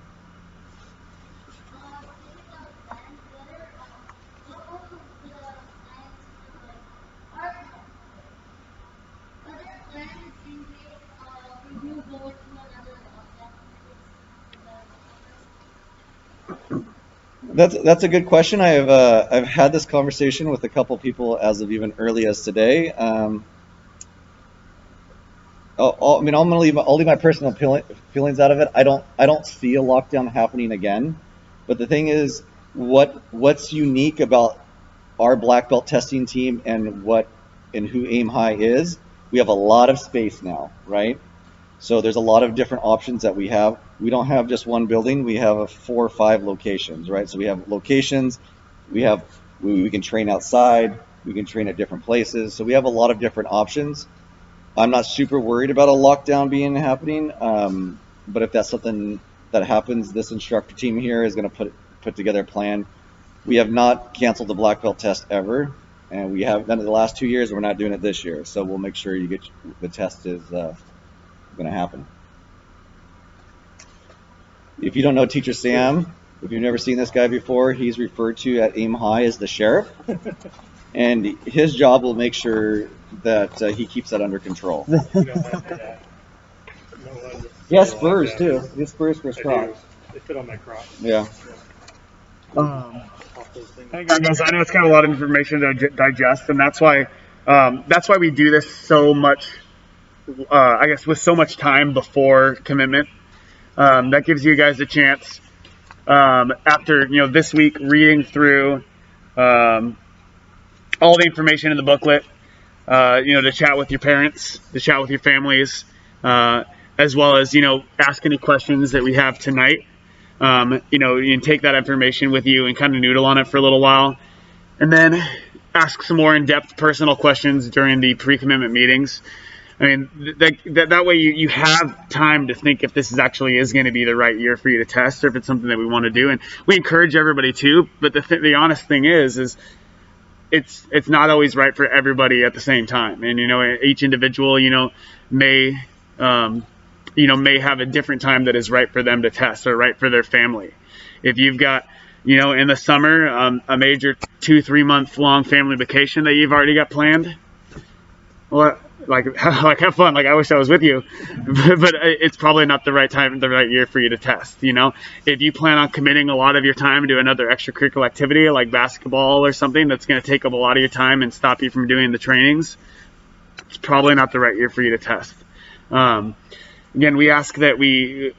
That's a good question. I've had this conversation with a couple people as of even early as today. I'll leave my personal feelings out of it. I don't see a lockdown happening again. But the thing is, what's unique about our black belt testing team and what and who Aim High is, we have a lot of space now, right? So there's a lot of different options that we have. We don't have just one building. We have 4 or 5 locations, right? So we have locations. We can train outside. We can train at different places. So we have a lot of different options. I'm not super worried about a lockdown happening. But if that's something that happens, this instructor team here is going to put together a plan. We have not canceled the black belt test ever, and we have done it the last 2 years. We're not doing it this year, so we'll make sure you get the test is going to happen. If you don't know Teacher Sam, if you've never seen this guy before, he's referred to at Aim High as the sheriff, and his job will make sure that he keeps that under control. He has spurs too. He has spurs for his Crocs. They fit on my Crocs. Yeah. Hey guys, I know it's kind of a lot of information to digest, and that's why we do this so much. I guess with so much time before commitment, that gives you guys a chance after this week reading through all the information in the booklet, to chat with your parents, to chat with your families, as well as ask any questions that we have tonight. You can take that information with you and kind of noodle on it for a little while, and then ask some more in-depth personal questions during the pre-commitment meetings. I mean, that way you have time to think if this actually is going to be the right year for you to test, or if it's something that we want to do. And we encourage everybody to, but the honest thing is it's not always right for everybody at the same time. And each individual may have a different time that is right for them to test, or right for their family. If you've got in the summer a major 2-3 month long family vacation that you've already got planned, well, have fun. I wish I was with you, but it's probably not the right time, the right year for you to test. If you plan on committing a lot of your time to another extracurricular activity like basketball or something that's going to take up a lot of your time and stop you from doing the trainings, it's probably not the right year for you to test. Again, we ask that we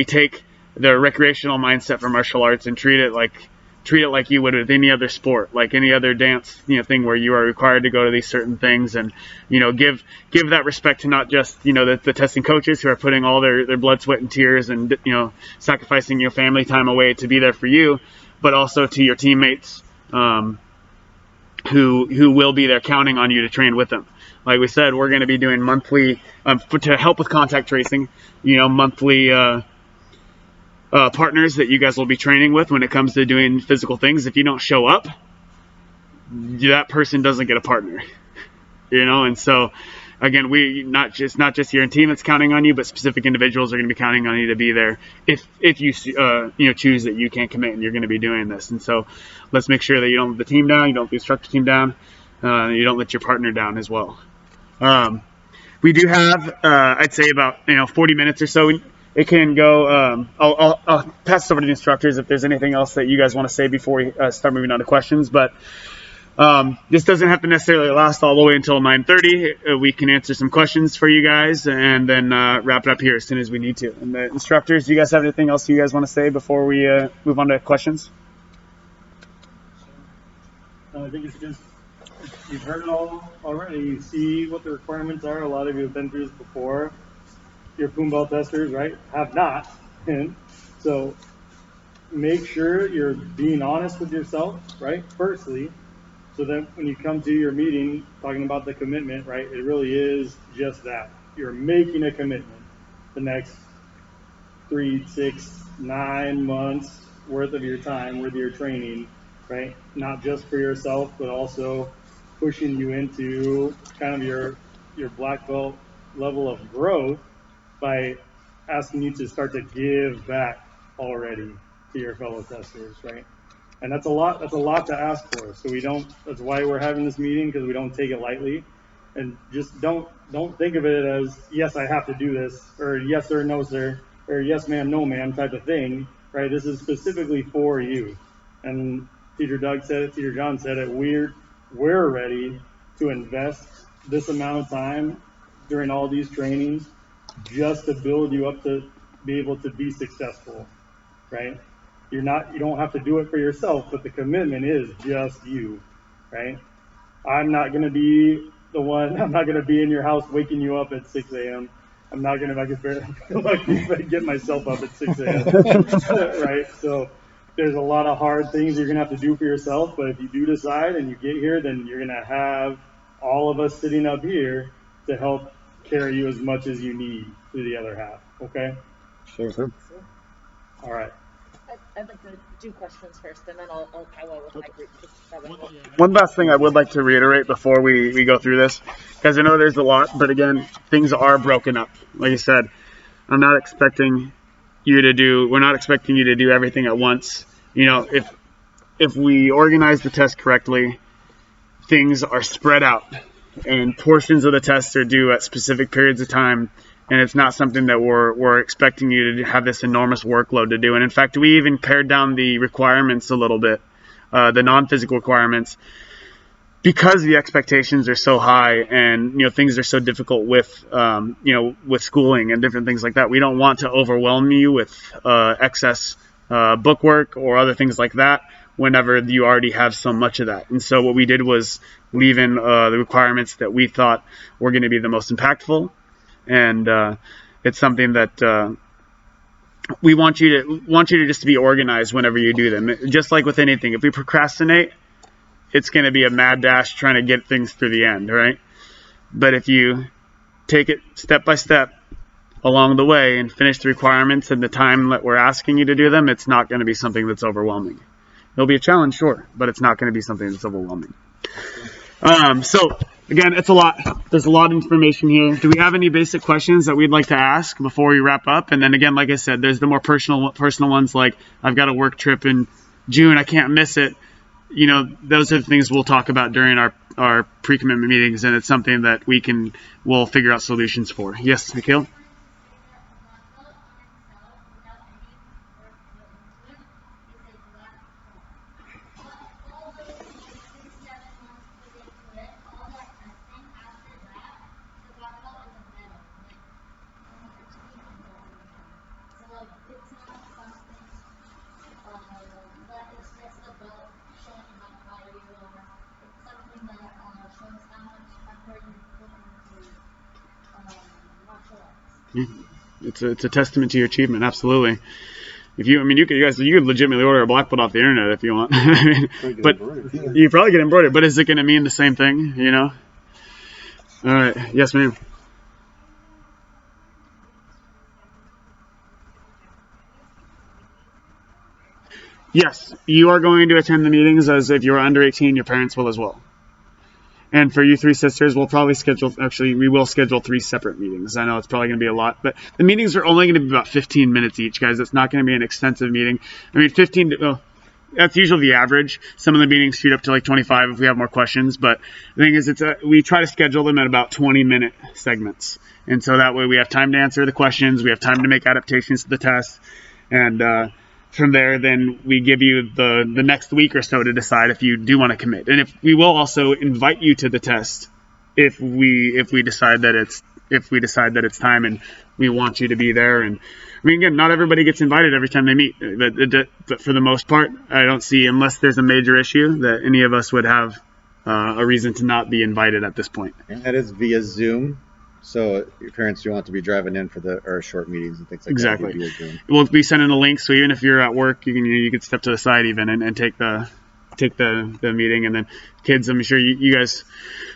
take the recreational mindset for martial arts and treat it like you would with any other sport, like any other dance, thing where you are required to go to these certain things, and give that respect to not just the testing coaches who are putting all their blood, sweat, and tears and sacrificing your family time away to be there for you, but also to your teammates who will be there counting on you to train with them. Like we said, we're going to be doing monthly to help with contact tracing, monthly partners that you guys will be training with when it comes to doing physical things. If you don't show up, that person doesn't get a partner, and so again, we not just your team that's counting on you, but specific individuals are going to be counting on you to be there if you choose that you can't commit and you're going to be doing this. And so let's make sure that you don't let the team down, you don't let the instructor team down, you don't let your partner down as well. We do have I'd say about 40 minutes or so. It can go. I'll pass it over to the instructors if there's anything else that you guys want to say before we start moving on to questions. But this doesn't have to necessarily last all the way until 9:30. We can answer some questions for you guys and then wrap it up here as soon as we need to. And the instructors, do you guys have anything else you guys want to say before we move on to questions? I think it's just, you've heard it all already. You see what the requirements are. A lot of you have been through this before. Your Poom Belt testers, right, have not. And so make sure you're being honest with yourself, right, firstly, so that when you come to your meeting talking about the commitment, right, it really is just that. You're making a commitment the next 3, 6, 9 months worth of your time, worth of your training, right, not just for yourself, but also pushing you into kind of your black belt level of growth by asking you to start to give back already to your fellow testers, right? And that's a lot to ask for. So that's why we're having this meeting, because we don't take it lightly. And just don't think of it as, yes, I have to do this, or yes sir, no sir, or yes ma'am, no ma'am type of thing, right? This is specifically for you. And Teacher Doug said it, Teacher John said it, we're ready to invest this amount of time during all these trainings just to build you up to be able to be successful, right? You don't have to do it for yourself, but the commitment is just you, right? I'm not going to be the one, I'm not going to be in your house waking you up at 6 a.m. I'm not going to, if I get myself up at 6 a.m. Right? So there's a lot of hard things you're going to have to do for yourself. But if you do decide and you get here, then you're going to have all of us sitting up here to help carry you as much as you need through the other half. Okay? Sure. All right. I'd like to do questions first, and then I'll powwow with my group. That way. One last thing I would like to reiterate before we go through this, because I know there's a lot, but again, things are broken up. Like I said, we're not expecting you to do everything at once. You know, if we organize the test correctly, things are spread out, and portions of the tests are due at specific periods of time. And it's not something that we're expecting you to have this enormous workload to do. And in fact, we even pared down the requirements a little bit, the non-physical requirements, because the expectations are so high and, you know, things are so difficult with, with schooling and different things like that. We don't want to overwhelm you with excess bookwork or other things like that whenever you already have so much of that. And so what we did was leave in the requirements that we thought were going to be the most impactful. And it's something that we want you to just to be organized whenever you do them. Just like with anything, if we procrastinate, it's going to be a mad dash trying to get things through the end, right? But if you take it step by step along the way and finish the requirements in the time that we're asking you to do them, it's not going to be something that's overwhelming. It'll be a challenge, sure, but it's not going to be something that's overwhelming. So again, it's a lot. There's a lot of information here. Do we have any basic questions that we'd like to ask before we wrap up? And then again, like I said, there's the more personal ones, like I've got a work trip in June, I can't miss it. You know, those are the things we'll talk about during our pre-commitment meetings, and it's something that we'll figure out solutions for. Yes, Mikhail? It's a testament to your achievement, absolutely. You could legitimately order a black belt off the internet if you want. But you probably get embroidered. But is it going to mean the same thing? You know. All right. Yes, ma'am. Yes, you are going to attend the meetings as if you're under 18. Your parents will as well. And for you three sisters, we will schedule 3 separate meetings. I know it's probably going to be a lot, but the meetings are only going to be about 15 minutes each, guys. It's not going to be an extensive meeting. I mean, that's usually the average. Some of the meetings shoot up to like 25 if we have more questions, but the thing is, we try to schedule them at about 20-minute segments. And so that way we have time to answer the questions, we have time to make adaptations to the test, and from there, then we give you the next week or so to decide if you do want to commit. And if we will also invite you to the test if we decide that it's time and we want you to be there. And I mean, again, not everybody gets invited every time they meet, but for the most part, I don't see, unless there's a major issue, that any of us would have a reason to not be invited at this point. And that is via Zoom. So your parents do want to be driving in for our short meetings and things like exactly. that. Exactly. We'll be sending a link, so even if you're at work, you can step to the side even and take the meeting. And then kids, I'm sure you guys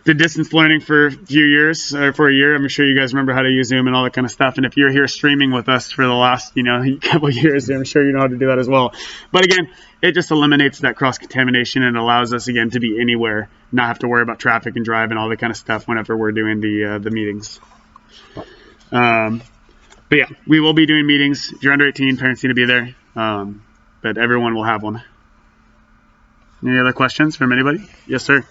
did distance learning for a few years, or for a year. I'm sure you guys remember how to use Zoom and all that kind of stuff. And if you're here streaming with us for the last couple of years, I'm sure you know how to do that as well. But again, it just eliminates that cross-contamination and allows us, again, to be anywhere, not have to worry about traffic and drive and all that kind of stuff whenever we're doing the meetings. But yeah, we will be doing meetings. If you're under 18, parents need to be there. But everyone will have one. Any other questions from anybody? Yes, sir.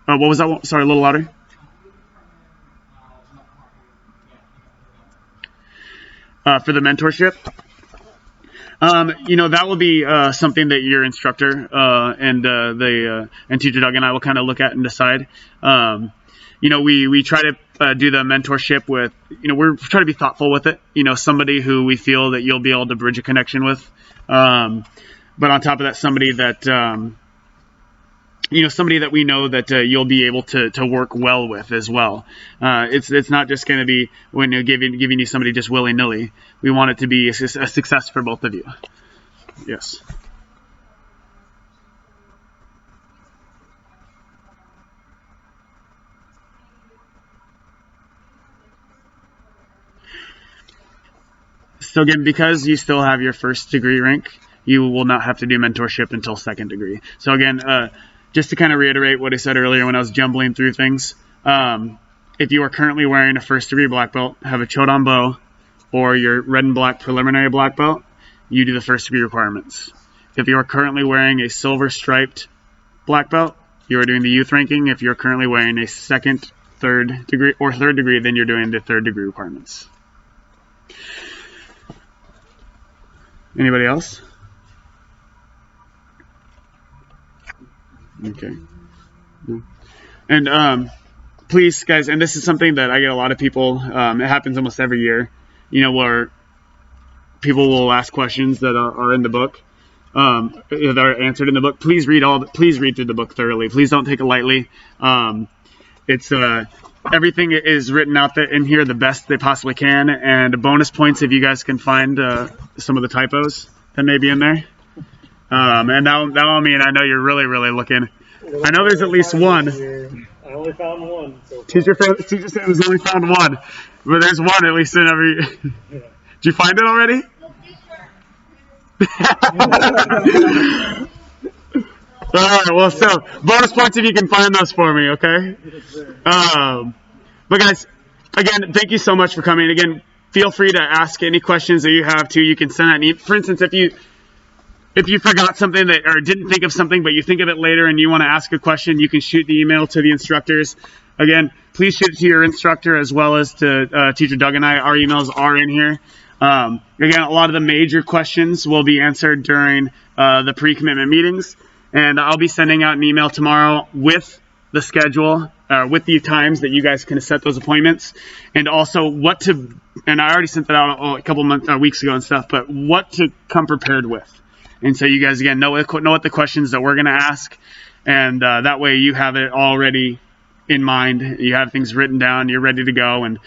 What was that one? Sorry, a little louder. For the mentorship, that will be something that your instructor and teacher Doug and I will kind of look at and decide. We try to do the mentorship with, we're trying to be thoughtful with it. Somebody who we feel that you'll be able to bridge a connection with. But on top of that, somebody that somebody that we know that you'll be able to work well with as well. It's not just going to be when you're giving you somebody just willy-nilly. We want it to be a success for both of you. Yes. So again, because you still have your first degree rank, you will not have to do mentorship until second degree. So again, just to kind of reiterate what I said earlier when I was jumbling through things, if you are currently wearing a first degree black belt, have a Chodan bow, or your red and black preliminary black belt, you do the first degree requirements. If you are currently wearing a silver striped black belt, you are doing the youth ranking. If you're currently wearing a second, third degree, or third degree, then you're doing the third degree requirements. Anybody else? Okay. And please, guys, and this is something that I get a lot of people, it happens almost every year, where people will ask questions that are in the book, that are answered in the book. Please read through the book thoroughly. Please don't take it lightly. It's everything is written out there in here the best they possibly can, and bonus points if you guys can find some of the typos that may be in there. And that'll mean I know you're really, really looking. I know there's at least one. I only found one. So Teacher said there's only found one, but there's one at least in every. Yeah. Did you find it already? All right. Well, so bonus points if you can find those for me, okay? But guys, again, thank you so much for coming. Again, feel free to ask any questions that you have too. You can send that. For instance, if you forgot something or didn't think of something, but you think of it later and you want to ask a question, you can shoot the email to the instructors. Again, please shoot it to your instructor as well as to Teacher Doug and I. Our emails are in here. Again, a lot of the major questions will be answered during the pre-commitment meetings. And I'll be sending out an email tomorrow with the schedule, with the times that you guys can set those appointments, and also and I already sent that out a couple weeks ago and stuff, but what to come prepared with. And so you guys, again, know what the questions that we're going to ask, and that way you have it already in mind. You have things written down, you're ready to go, and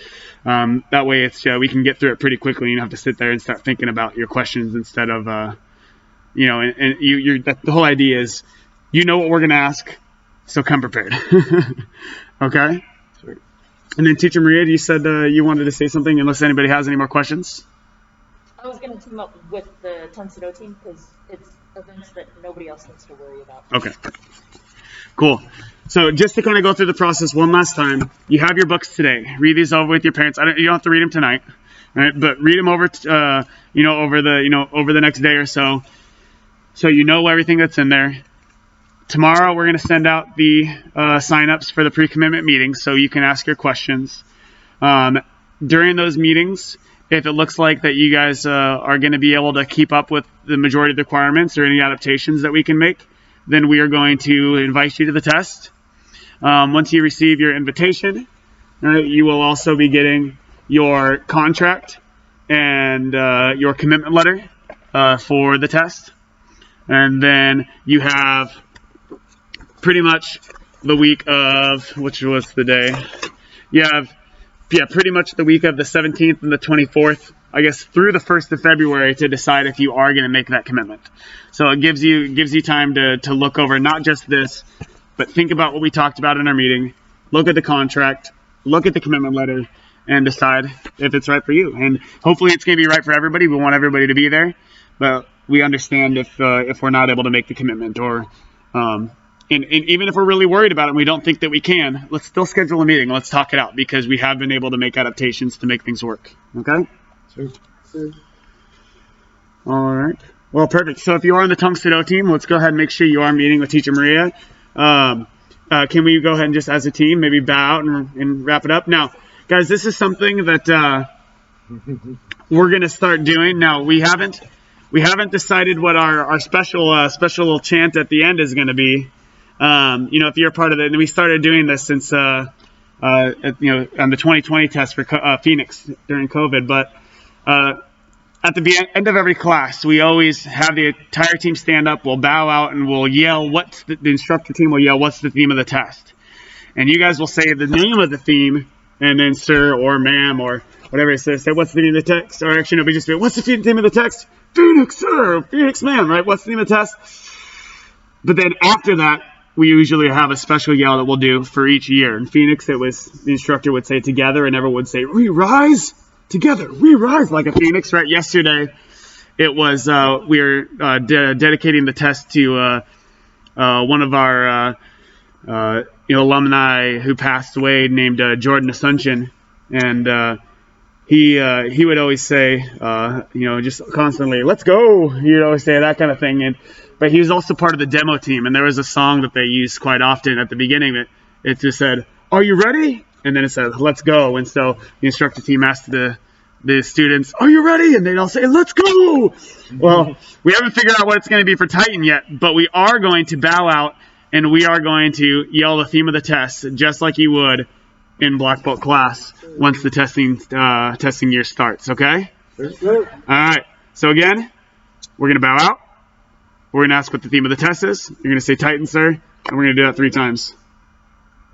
that way we can get through it pretty quickly. You don't have to sit there and start thinking about your questions instead of, the whole idea is, what we're going to ask, so come prepared. Okay? Sure. And then Teacher Maria, you said you wanted to say something, unless anybody has any more questions? I was going to team up with the Tunsido team because it's events that nobody else needs to worry about. Okay. Cool. So just to kind of go through the process one last time, you have your books today. Read these over with your parents. You don't have to read them tonight, right? But read them over, over the next day or so, so you know everything that's in there. Tomorrow we're going to send out the sign-ups for the pre-commitment meetings, so you can ask your questions. During those meetings, if it looks like that you guys are going to be able to keep up with the majority of the requirements or any adaptations that we can make, then we are going to invite you to the test. Once you receive your invitation, you will also be getting your contract and your commitment letter for the test. And then you have pretty much the week of, which was the day? You have, pretty much the week of the 17th and the 24th, I guess, through the 1st of February to decide if you are going to make that commitment. So it gives you time to look over not just this, but think about what we talked about in our meeting, look at the contract, look at the commitment letter, and decide if it's right for you. And hopefully it's going to be right for everybody. We want everybody to be there, but we understand if we're not able to make the commitment, or and even if we're really worried about it and we don't think that we can, let's still schedule a meeting. Let's talk it out, because we have been able to make adaptations to make things work. Okay? Sure. All right. Well, perfect. So if you are on the Tunsido team, let's go ahead and make sure you are meeting with Teacher Maria. Can we go ahead and just as a team maybe bow out and wrap it up? Now, guys, this is something that we're going to start doing. Now, we haven't decided what our special little chant at the end is going to be. If you're a part of it, and we started doing this since on the 2020 test for Phoenix during COVID. But at the end of every class, we always have the entire team stand up. We'll bow out and we'll yell. The instructor team will yell, "What's the theme of the test?" And you guys will say the name of the theme, and then sir or ma'am or whatever it says, say, "What's the theme of the text?" Or actually, no, we just say, "What's the theme of the text?" Phoenix, sir, Phoenix, ma'am, right? What's the theme of the test? But then after that, we usually have a special yell that we'll do for each year. In Phoenix, it was the instructor would say together, and everyone would say, "We rise together, we rise," like a phoenix, right? Yesterday, it was we were dedicating the test to one of our alumni who passed away, named Jordan Asuncion, and he would always say, just constantly, "Let's go," he'd always say that kind of thing. But he was also part of the demo team, and there was a song that they used quite often at the beginning. It just said, "Are you ready?" And then it said, "Let's go." And so the instructor team asked the students, "Are you ready?" And they'd all say, "Let's go." Well, we haven't figured out what it's going to be for Titan yet, but we are going to bow out, and we are going to yell the theme of the test, just like you would in Black Belt class once the testing year starts, okay? All right. So again, we're going to bow out. We're going to ask what the theme of the test is. You're going to say Titan, sir, and we're going to do that 3 times.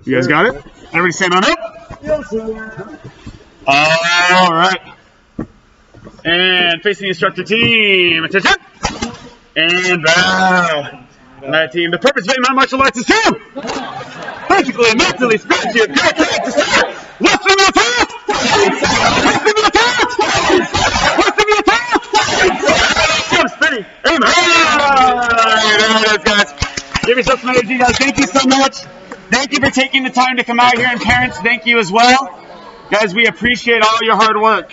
You guys got it? Everybody stand on up. Yes, sir. All right. And facing the instructor team. Attention. And bow. My team. The purpose of my martial arts is to physically, mentally, spiritually, what's the attack? What's the attack? What's the attack? I'm spinning. Aim high. There it is, guys. Give yourself some energy, guys. Thank you so much. Thank you for taking the time to come out here, and parents, thank you as well. Guys, we appreciate all your hard work.